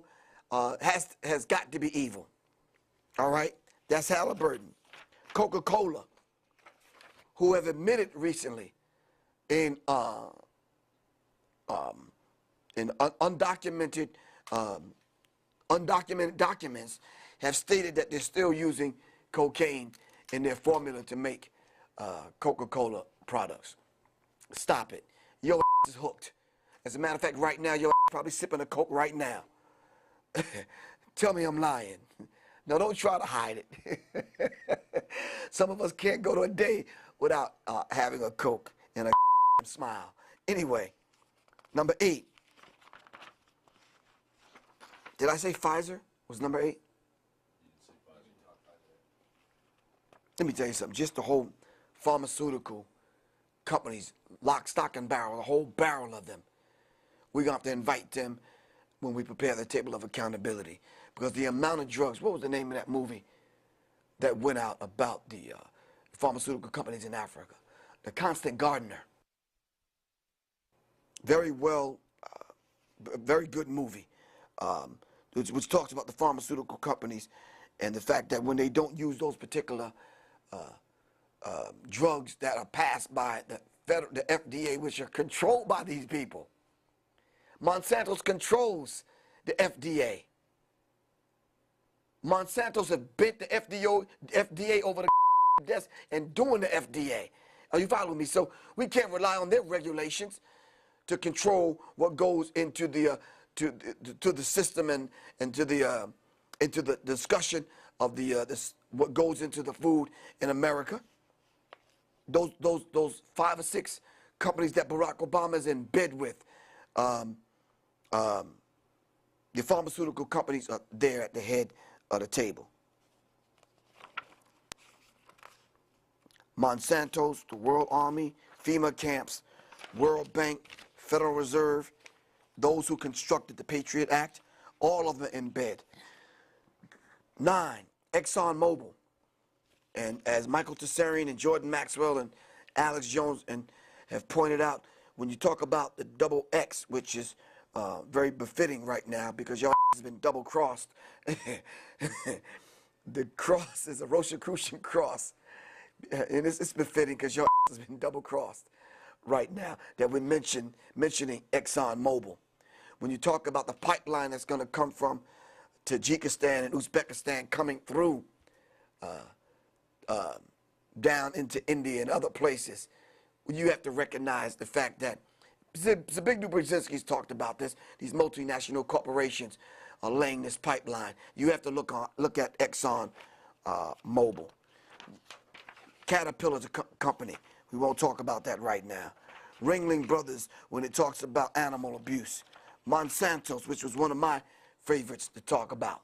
has got to be evil. All right? That's Halliburton. Coca-Cola, who have admitted recently in undocumented documents, have stated that they're still using cocaine in their formula to make Coca-Cola products. Stop it. Your ass is hooked. As a matter of fact, right now, your ass is probably sipping a Coke right now. Tell me I'm lying. No, don't try to hide it. Some of us can't go to a day without having a Coke and a smile. Anyway, number 8. Did I say Pfizer was number 8? Let me tell you something. Just the whole pharmaceutical companies, lock, stock, and barrel, the whole barrel of them. We're going to have to invite them when we prepare the table of accountability. because the amount of drugs, what was the name of that movie that went out about the pharmaceutical companies in Africa? The Constant Gardener. Very well, very good movie, which talks about the pharmaceutical companies and the fact that when they don't use those particular drugs that are passed by the FDA, which are controlled by these people. Monsanto controls the FDA. Monsanto's have bent the FDA over the desk and doing the FDA. Are you following me? So we can't rely on their regulations to control what goes into the to the system and to the discussion of what goes into the food in America. Those 5 or 6 companies that Barack Obama is in bed with, the pharmaceutical companies are there at the head of the table. Monsanto's, the World Army, FEMA camps, World Bank, Federal Reserve, those who constructed the Patriot Act, all of them in bed. 9, ExxonMobil. And as Michael Tessarian and Jordan Maxwell and Alex Jones have pointed out, when you talk about the double X, which is very befitting right now because y'all has been double-crossed. The cross is a Rosicrucian cross. And it's befitting because y'all has been double-crossed right now that we're mentioning ExxonMobil. When you talk about the pipeline that's going to come from Tajikistan and Uzbekistan coming through down into India and other places, you have to recognize the fact that Zbigniew Brzezinski's talked about this. These multinational corporations are laying this pipeline. You have to look at ExxonMobil. Caterpillar's a company. We won't talk about that right now. Ringling Brothers, when it talks about animal abuse. Monsanto's, which was one of my favorites to talk about.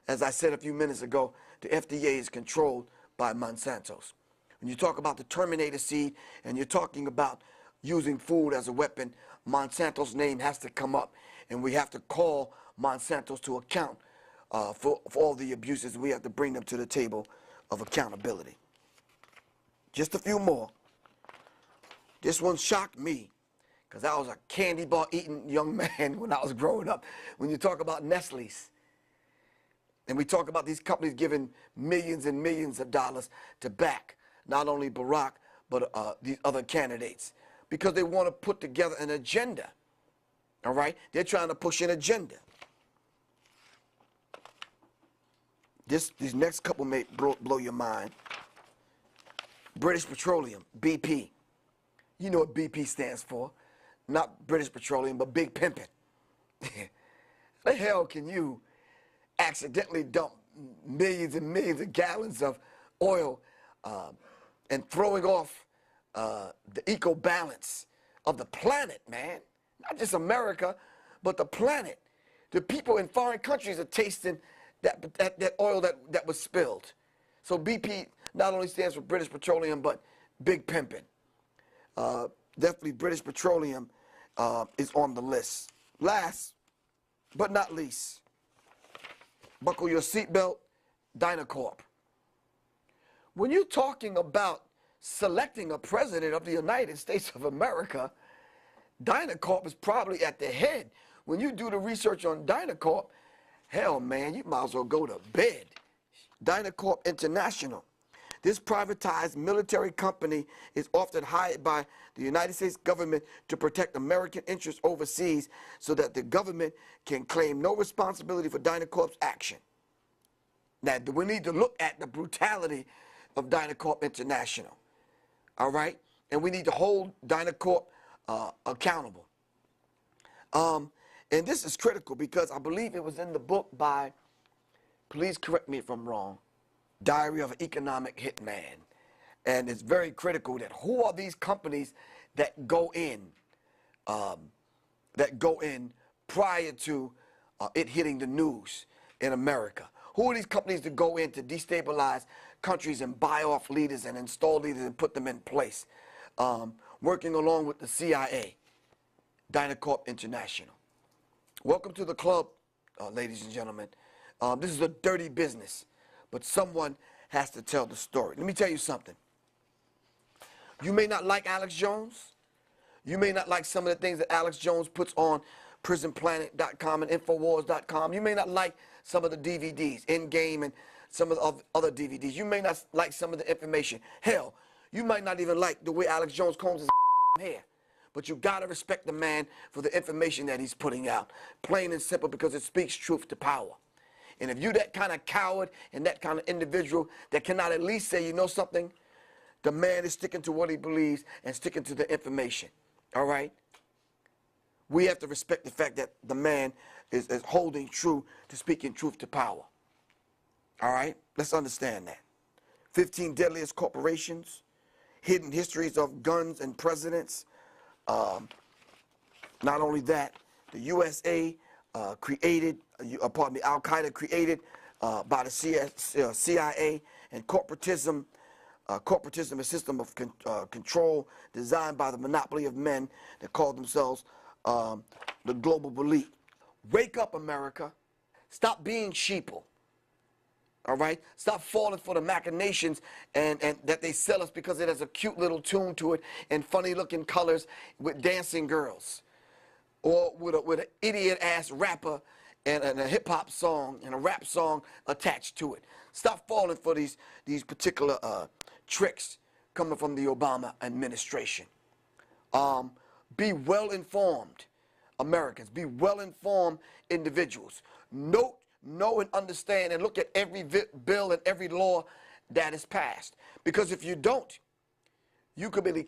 As I said a few minutes ago, the FDA is controlled by Monsanto's. When you talk about the Terminator seed and you're talking about using food as a weapon, Monsanto's name has to come up, and we have to call Monsanto's to account for all the abuses. We have to bring them to the table of accountability. Just a few more. This one shocked me because I was a candy bar eating young man when I was growing up. When you talk about Nestle's, and we talk about these companies giving millions and millions of dollars to back not only Barack, but these other candidates, because they want to put together an agenda, all right? They're trying to push an agenda. These next couple may blow your mind. British Petroleum, BP. You know what BP stands for. Not British Petroleum, but Big Pimpin'. The hell can you accidentally dump millions and millions of gallons of oil and throwing off the eco balance of the planet, man? Not just America, but the planet. The people in foreign countries are tasting that oil that was spilled. So BP not only stands for British Petroleum, but Big Pimpin'. Definitely British Petroleum is on the list. Last but not least, buckle your seatbelt, Dynacorp. When you're talking about selecting a president of the United States of America, Dynacorp is probably at the head. When you do the research on Dynacorp, hell, man, you might as well go to bed. Dynacorp International. This privatized military company is often hired by the United States government to protect American interests overseas so that the government can claim no responsibility for Dynacorp's action. Now, we need to look at the brutality of Dynacorp International, all right? And we need to hold Dynacorp accountable. And this is critical because I believe it was in the book by, please correct me if I'm wrong, Diary of an Economic Hitman. And it's very critical that who are these companies that go in prior to it hitting the news in America? Who are these companies that go in to destabilize countries and buy off leaders and install leaders and put them in place? Working along with the CIA, Dynacorp International. Welcome to the club, ladies and gentlemen. This is a dirty business, but someone has to tell the story. Let me tell you something. You may not like Alex Jones. You may not like some of the things that Alex Jones puts on PRISONPLANET.com and Infowars.com. You may not like some of the DVDs, Endgame and some of the other DVDs. You may not like some of the information. Hell, you might not even like the way Alex Jones combs his hair. But you gotta respect the man for the information that he's putting out. Plain and simple, because it speaks truth to power. And if you're that kind of coward and that kind of individual that cannot at least say, you know something, the man is sticking to what he believes and sticking to the information, all right? We have to respect the fact that the man is holding true to speaking truth to power, all right? Let's understand that. 15 deadliest corporations, hidden histories of guns and presidents. Not only that, the USA created, Al-Qaeda created by the CIA, and corporatism, a system of control designed by the monopoly of men that call themselves the global elite. Wake up, America. Stop being sheeple. All right? Stop falling for the machinations and that they sell us because it has a cute little tune to it and funny-looking colors with dancing girls. Or with an idiot-ass rapper and a hip-hop song and a rap song attached to it. Stop falling for these particular tricks coming from the Obama administration. Be well-informed Americans. Be well-informed individuals. Know and understand and look at every bill and every law that is passed. Because if you don't, you could be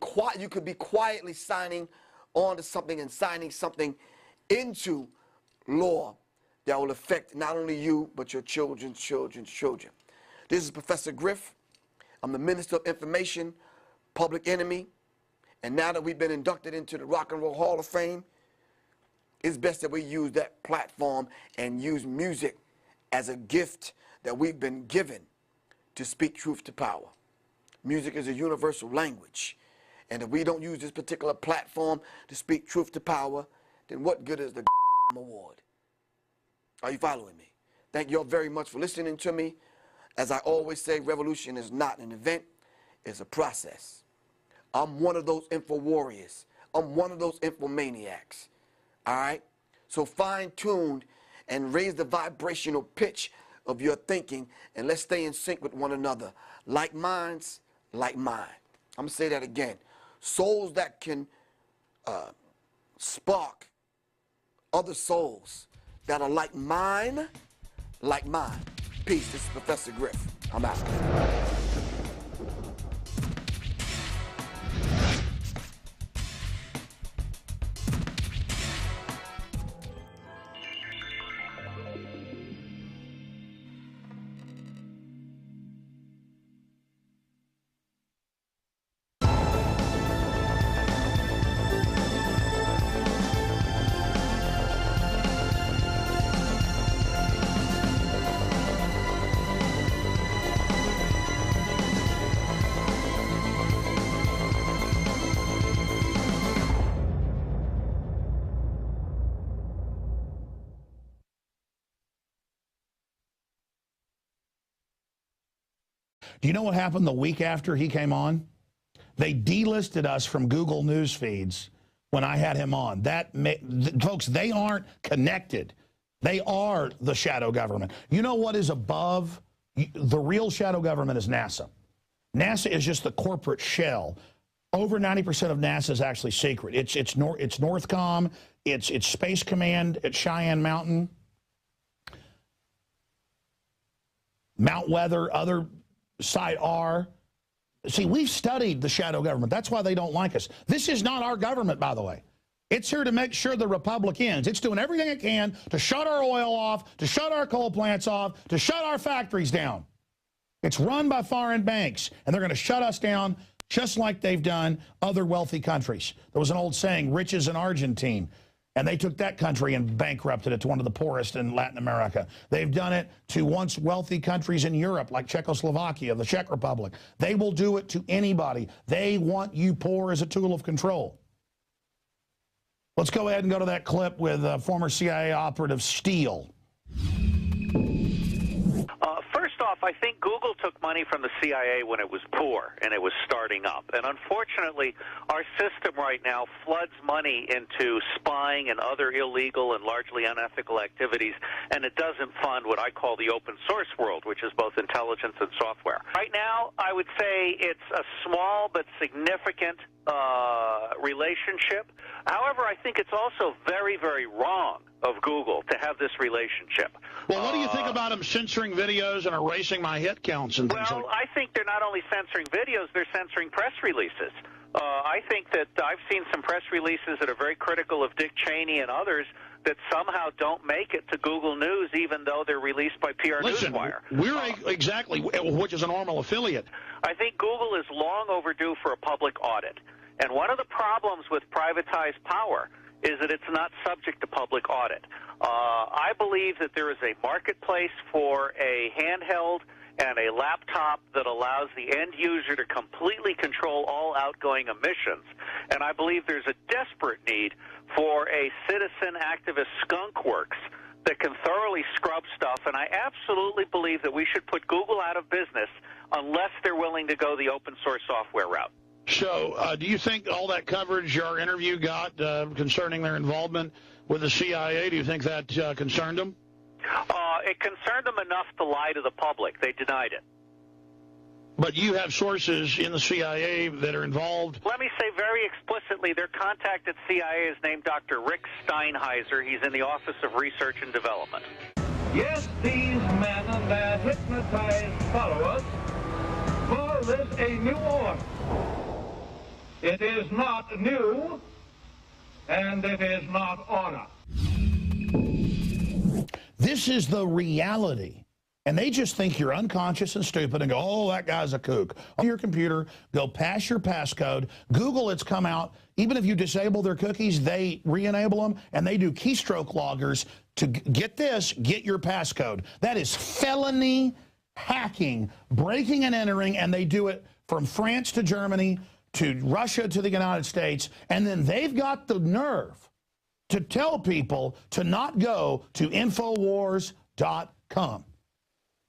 quietly signing on to something and signing something into law that will affect not only you, but your children's children's children. This is Professor Griff. I'm the Minister of Information, Public Enemy. And now that we've been inducted into the Rock and Roll Hall of Fame, it's best that we use that platform and use music as a gift that we've been given to speak truth to power. Music is a universal language. And if we don't use this particular platform to speak truth to power, then what good is the award? Are you following me? Thank you all very much for listening to me. As I always say, revolution is not an event, it's a process. I'm one of those info warriors. I'm one of those infomaniacs. All right? So fine-tuned and raise the vibrational pitch of your thinking, and let's stay in sync with one another. Like minds, like mine. I'm going to say that again. Souls that can spark other souls that are like mine, like mine. Peace. This is Professor Griff. I'm out. Do you know what happened the week after he came on? They delisted us from Google News feeds when I had him on. Folks, they aren't connected. They are the shadow government. You know what is above? The real shadow government is NASA. NASA is just the corporate shell. Over 90% of NASA is actually secret. It's Northcom, it's Space Command at Cheyenne Mountain, Mount Weather, other Site R. See, we've studied the shadow government. That's why they don't like us. This is not our government, by the way. It's here to make sure the republic ends. It's doing everything it can to shut our oil off, to shut our coal plants off, to shut our factories down. It's run by foreign banks, and they're going to shut us down just like they've done other wealthy countries. There was an old saying, rich as an Argentine. And they took that country and bankrupted it to one of the poorest in Latin America. They've done it to once wealthy countries in Europe, like Czechoslovakia, the Czech Republic. They will do it to anybody. They want you poor as a tool of control. Let's go ahead and go to that clip with former CIA operative Steele. I think Google took money from the CIA when it was poor and it was starting up. And unfortunately, our system right now floods money into spying and other illegal and largely unethical activities, and it doesn't fund what I call the open source world, which is both intelligence and software. Right now, I would say it's a small but significant relationship. However, I think it's also very, very wrong of Google to have this relationship. Well, what do you think about them censoring videos and erasing my hit counts and things Well, like I think they're not only censoring videos, they're censoring press releases. I think that I've seen some press releases that are very critical of Dick Cheney and others that somehow don't make it to Google News, even though they're released by PR Newswire. We're exactly, which is a normal affiliate. I think Google is long overdue for a public audit. And one of the problems with privatized power is that it's not subject to public audit. I believe that there is a marketplace for a handheld and a laptop that allows the end user to completely control all outgoing emissions. And I believe there's a desperate need for a citizen activist skunk works that can thoroughly scrub stuff. And I absolutely believe that we should put Google out of business unless they're willing to go the open source software route. So do you think all that coverage our interview got concerning their involvement with the CIA, do you think that concerned them? It concerned them enough to lie to the public. They denied it. But you have sources in the CIA that are involved. Let me say very explicitly, their contact at CIA is named Dr. Rick Steinheiser. He's in the Office of Research and Development. Yes, these men and their hypnotized followers call this a new order. It is not new, and it is not order. This is the reality. And they just think you're unconscious and stupid and go, oh, that guy's a kook. On your computer, go pass your passcode. Google, it's come out. Even if you disable their cookies, they re-enable them, and they do keystroke loggers to get this, get your passcode. That is felony hacking, breaking and entering, and they do it from France to Germany to Russia to the United States, and then they've got the nerve to tell people to not go to Infowars.com.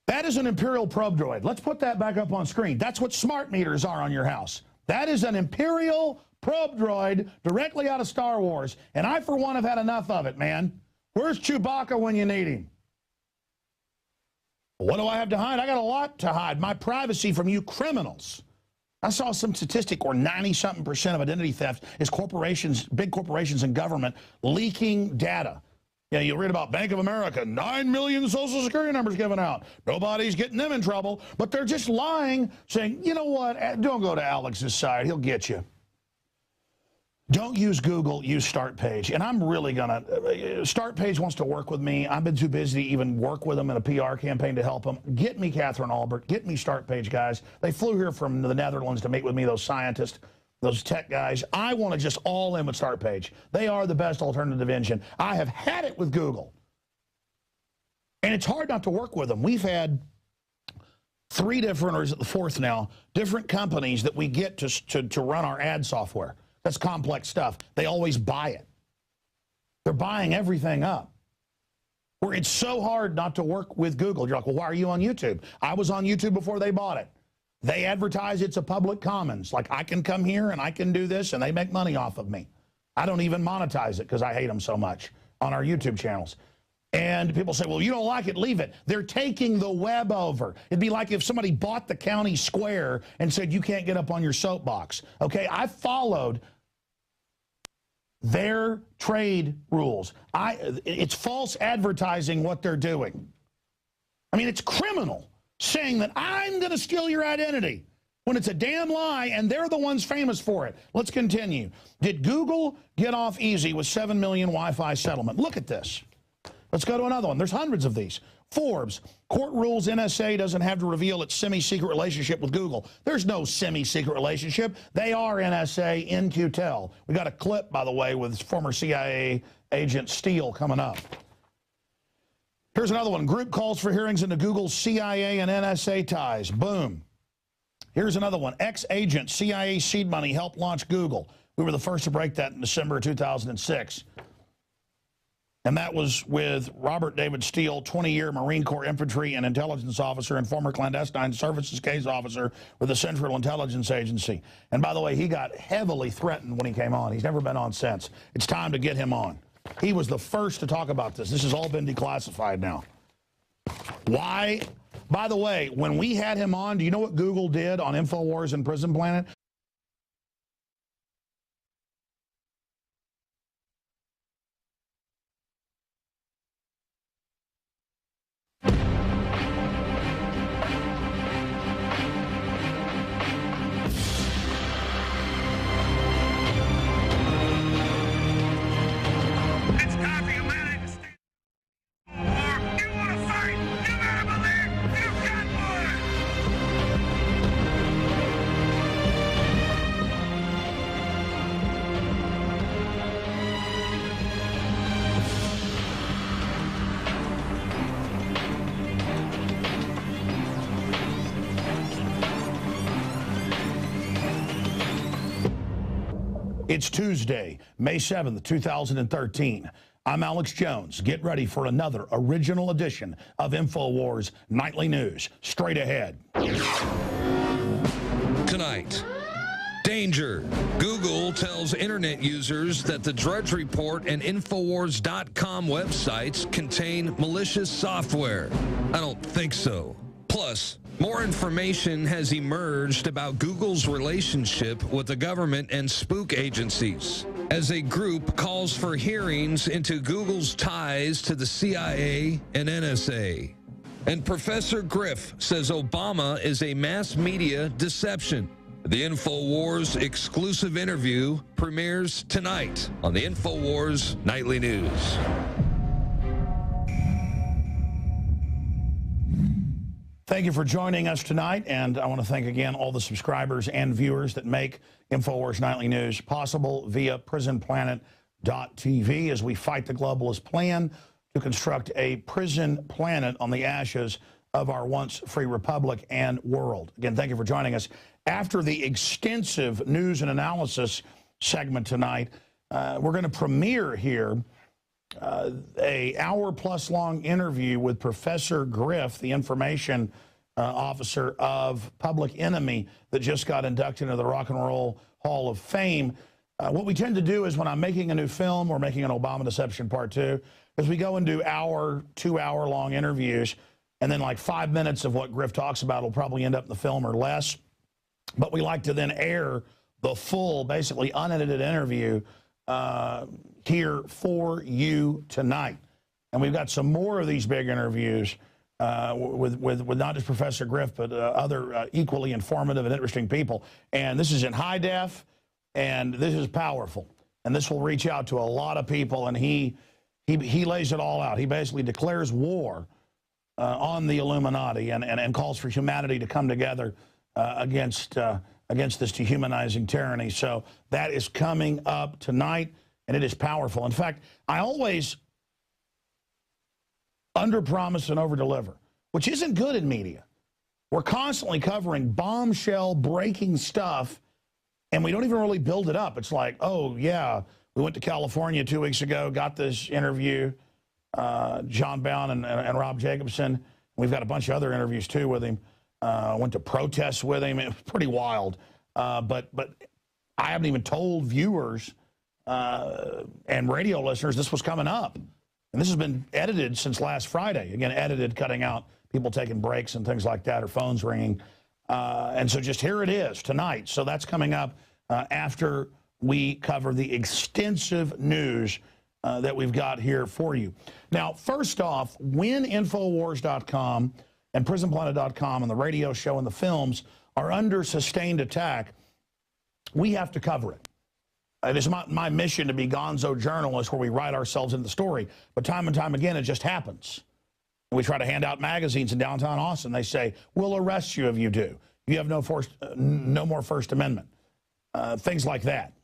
That is an Imperial probe droid. Let's put that back up on screen. That's what smart meters are on your house. That is an Imperial probe droid directly out of Star Wars, and I, for one, have had enough of it, man. Where's Chewbacca when you need him? What do I have to hide? I got a lot to hide. My privacy from you criminals. I saw some statistic where 90-something% of identity theft is corporations, big corporations and government leaking data. You know, you read about Bank of America, 9 million Social Security numbers given out. Nobody's getting them in trouble, but they're just lying, saying, you know what, don't go to Alex's side. He'll get you. Don't use Google, use StartPage. And I'm really going to, StartPage wants to work with me. I've been too busy to even work with them in a PR campaign to help them. Get me Catherine Albert. Get me StartPage, guys. They flew here from the Netherlands to meet with me, those scientists, those tech guys. I want to just all in with StartPage. They are the best alternative engine. I have had it with Google. And it's hard not to work with them. We've had 3 different, or is it the 4th now, different companies that we get to run our ad software. That's complex stuff. They always buy it. They're buying everything up. Where it's so hard not to work with Google. You're like, well, why are you on YouTube? I was on YouTube before they bought it. They advertise it's a public commons. Like, I can come here and I can do this, and they make money off of me. I don't even monetize it because I hate them so much on our YouTube channels. And people say, well, you don't like it, leave it. They're taking the web over. It'd be like if somebody bought the county square and said, you can't get up on your soapbox. Okay, I followed their trade rules. It's false advertising what they're doing. I mean, it's criminal saying that I'm going to steal your identity when it's a damn lie, and they're the ones famous for it. Let's continue. Did Google get off easy with 7 million Wi-Fi settlement? Look at this. Let's go to another one. There's hundreds of these. Forbes, court rules NSA doesn't have to reveal its semi-secret relationship with Google. There's no semi-secret relationship. They are NSA in QTEL. We got a clip, by the way, with former CIA agent Steele coming up. Here's another one. Group calls for hearings into Google's CIA and NSA ties. Boom. Here's another one. Ex-agent CIA seed money helped launch Google. We were the first to break that in December of 2006. And that was with Robert David Steele, 20-year Marine Corps infantry and intelligence officer and former clandestine services case officer with the Central Intelligence Agency. And by the way, he got heavily threatened when he came on. He's never been on since. It's time to get him on. He was the first to talk about this. This has all been declassified now. Why? By the way, when we had him on, do you know what Google did on Infowars and Prison Planet? It's Tuesday, May 7th, 2013. I'm Alex Jones. Get ready for another original edition of Infowars Nightly News. Straight ahead. Tonight, danger. Google tells internet users that the Drudge Report and Infowars.com websites contain malicious software. I don't think so. Plus, more information has emerged about Google's relationship with the government and spook agencies, as a group calls for hearings into Google's ties to the CIA and NSA. And Professor Griff says Obama is a mass media deception. The Infowars exclusive interview premieres tonight on the Infowars Nightly News. Thank you for joining us tonight, and I want to thank again all the subscribers and viewers that make Infowars Nightly News possible via PrisonPlanet.tv as we fight the globalist plan to construct a prison planet on the ashes of our once free republic and world. Again, thank you for joining us. After the extensive news and analysis segment tonight, we're going to premiere here a hour-plus long interview with Professor Griff, the information officer of Public Enemy that just got inducted into the Rock and Roll Hall of Fame. What we tend to do is when I'm making a new film or making an Obama Deception Part 2, is we go and do hour, 2 hour long interviews, and then like 5 minutes of what Griff talks about will probably end up in the film or less. But we like to then air the full, basically unedited interview here for you tonight. And we've got some more of these big interviews with not just Professor Griff, but other equally informative and interesting people. And this is in high def, and this is powerful. And this will reach out to a lot of people, and he lays it all out. He basically declares war on the Illuminati and calls for humanity to come together against this dehumanizing tyranny. So that is coming up tonight, and it is powerful. In fact, I always underpromise and overdeliver, which isn't good in media. We're constantly covering bombshell breaking stuff, and we don't even really build it up. It's like, oh, yeah, we went to California 2 weeks ago, got this interview, John Bound and Rob Jacobson. We've got a bunch of other interviews, too, with him. Went to protests with him. It was pretty wild. But I haven't even told viewers and radio listeners this was coming up. And this has been edited since last Friday. Again, edited, cutting out people taking breaks and things like that, or phones ringing. And so just here it is tonight. So that's coming up after we cover the extensive news that we've got here for you. Now, first off, when Infowars.com and PrisonPlanet.com and the radio show and the films are under sustained attack, we have to cover it. It is my mission to be gonzo journalists where we write ourselves into the story. But time and time again, it just happens. We try to hand out magazines in downtown Austin. They say, we'll arrest you if you do. You have no more First Amendment. Things like that.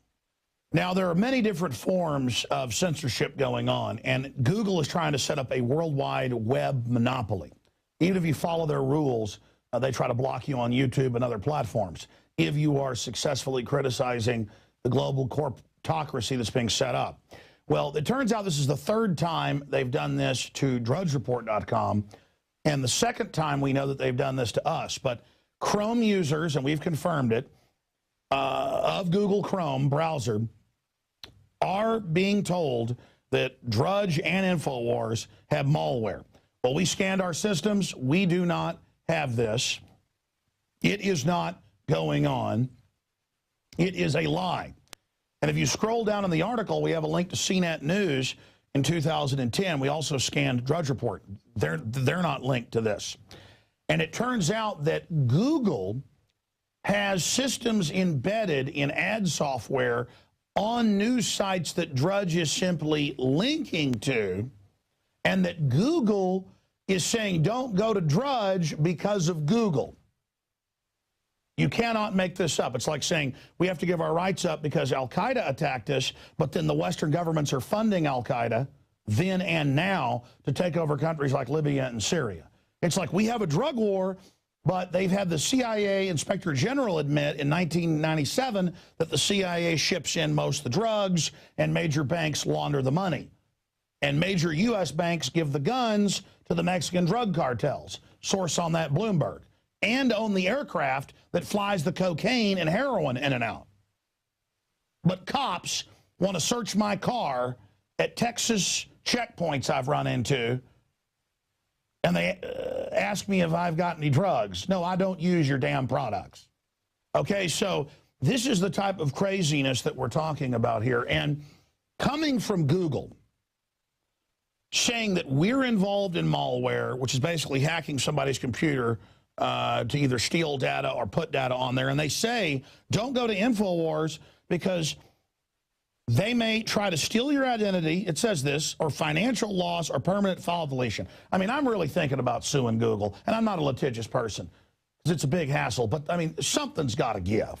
Now, there are many different forms of censorship going on, and Google is trying to set up a worldwide web monopoly. Even if you follow their rules, they try to block you on YouTube and other platforms if you are successfully criticizing the global corptocracy that's being set up. Well, it turns out this is the third time they've done this to drudgereport.com, and the second time we know that they've done this to us. But Chrome users, and we've confirmed it, of Google Chrome browser are being told that Drudge and Infowars have malware. Well, we scanned our systems. We do not have this. It is not going on. It is a lie. And if you scroll down in the article, we have a link to CNET News in 2010. We also scanned Drudge Report. They're not linked to this. And it turns out that Google has systems embedded in ad software on news sites that Drudge is simply linking to, and that Google is saying don't go to Drudge because of Google. You cannot make this up. It's like saying we have to give our rights up because Al-Qaeda attacked us, but then the Western governments are funding Al-Qaeda then and now to take over countries like Libya and Syria. It's like we have a drug war, but they've had the CIA Inspector General admit in 1997 that the CIA ships in most of the drugs and major banks launder the money. And major U.S. banks give the guns to the Mexican drug cartels. Source on that, Bloomberg. And own the aircraft that flies the cocaine and heroin in and out. But cops want to search my car at Texas checkpoints I've run into, and they ask me if I've got any drugs. No, I don't use your damn products. Okay, so this is the type of craziness that we're talking about here. And coming from Google, saying that we're involved in malware, which is basically hacking somebody's computer to either steal data or put data on there. And they say, don't go to Infowars because they may try to steal your identity, it says this, or financial loss or permanent file deletion. I mean, I'm really thinking about suing Google, and I'm not a litigious person because it's a big hassle, but I mean, something's got to give.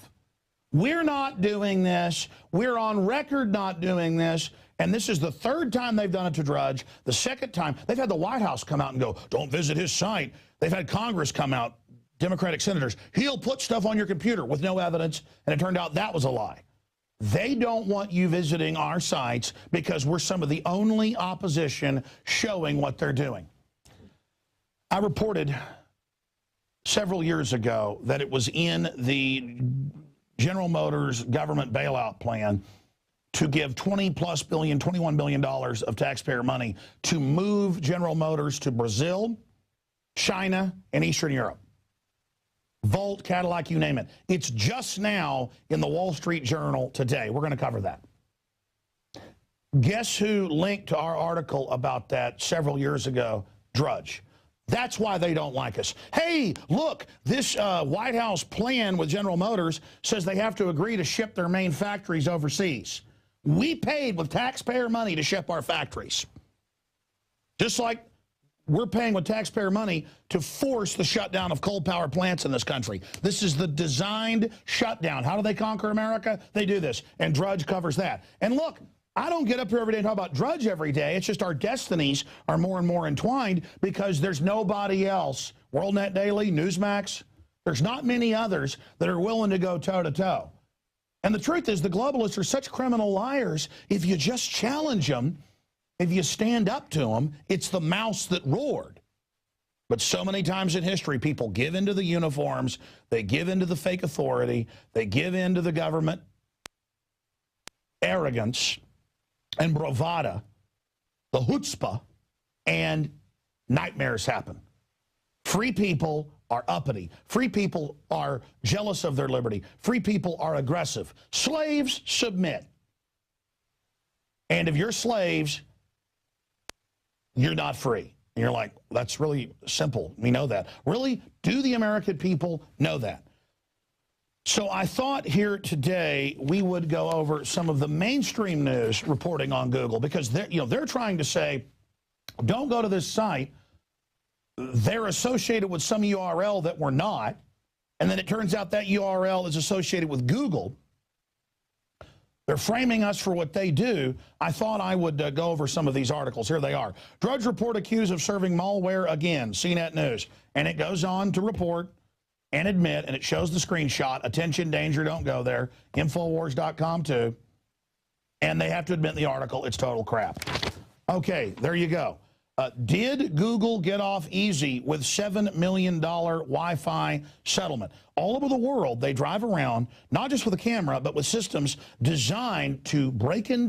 We're not doing this. We're on record not doing this. And this is the third time they've done it to Drudge. The second time, they've had the White House come out and go, don't visit his site. They've had Congress come out, Democratic senators. He'll put stuff on your computer with no evidence, and it turned out that was a lie. They don't want you visiting our sites because we're some of the only opposition showing what they're doing. I reported several years ago that it was in the General Motors government bailout plan to give $21 billion of taxpayer money to move General Motors to Brazil, China, and Eastern Europe. Volt, Cadillac, you name it. It's just now in the Wall Street Journal today. We're going to cover that. Guess who linked to our article about that several years ago? Drudge. That's why they don't like us. Hey, look, this White House plan with General Motors says they have to agree to ship their main factories overseas. We paid with taxpayer money to ship our factories. Just like we're paying with taxpayer money to force the shutdown of coal power plants in this country. This is the designed shutdown. How do they conquer America? They do this, and Drudge covers that. And look, I don't get up here every day and talk about Drudge every day. It's just our destinies are more and more entwined because there's nobody else. WorldNet Daily, Newsmax, there's not many others that are willing to go toe-to-toe. And the truth is the globalists are such criminal liars, if you just challenge them, if you stand up to them, it's the mouse that roared. But so many times in history, people give into the uniforms, they give into the fake authority, they give into the government arrogance and bravada, the chutzpah, and nightmares happen. Free people are uppity. Free people are jealous of their liberty. Free people are aggressive. Slaves submit. And if you're slaves, you're not free. And you're like, that's really simple. We know that. Really? Do the American people know that? So I thought here today we would go over some of the mainstream news reporting on Google because they're trying to say, don't go to this site. They're associated with some URL that we're not. And then it turns out that URL is associated with Google. They're framing us for what they do. I thought I would go over some of these articles. Here they are. Drudge report accused of serving malware again, CNET News. And it goes on to report and admit, and it shows the screenshot. Attention, danger, don't go there. Infowars.com too. And they have to admit in the article it's total crap. Okay, there you go. Did Google get off easy with $7 million Wi-Fi settlement? All over the world, they drive around, not just with a camera, but with systems designed to break into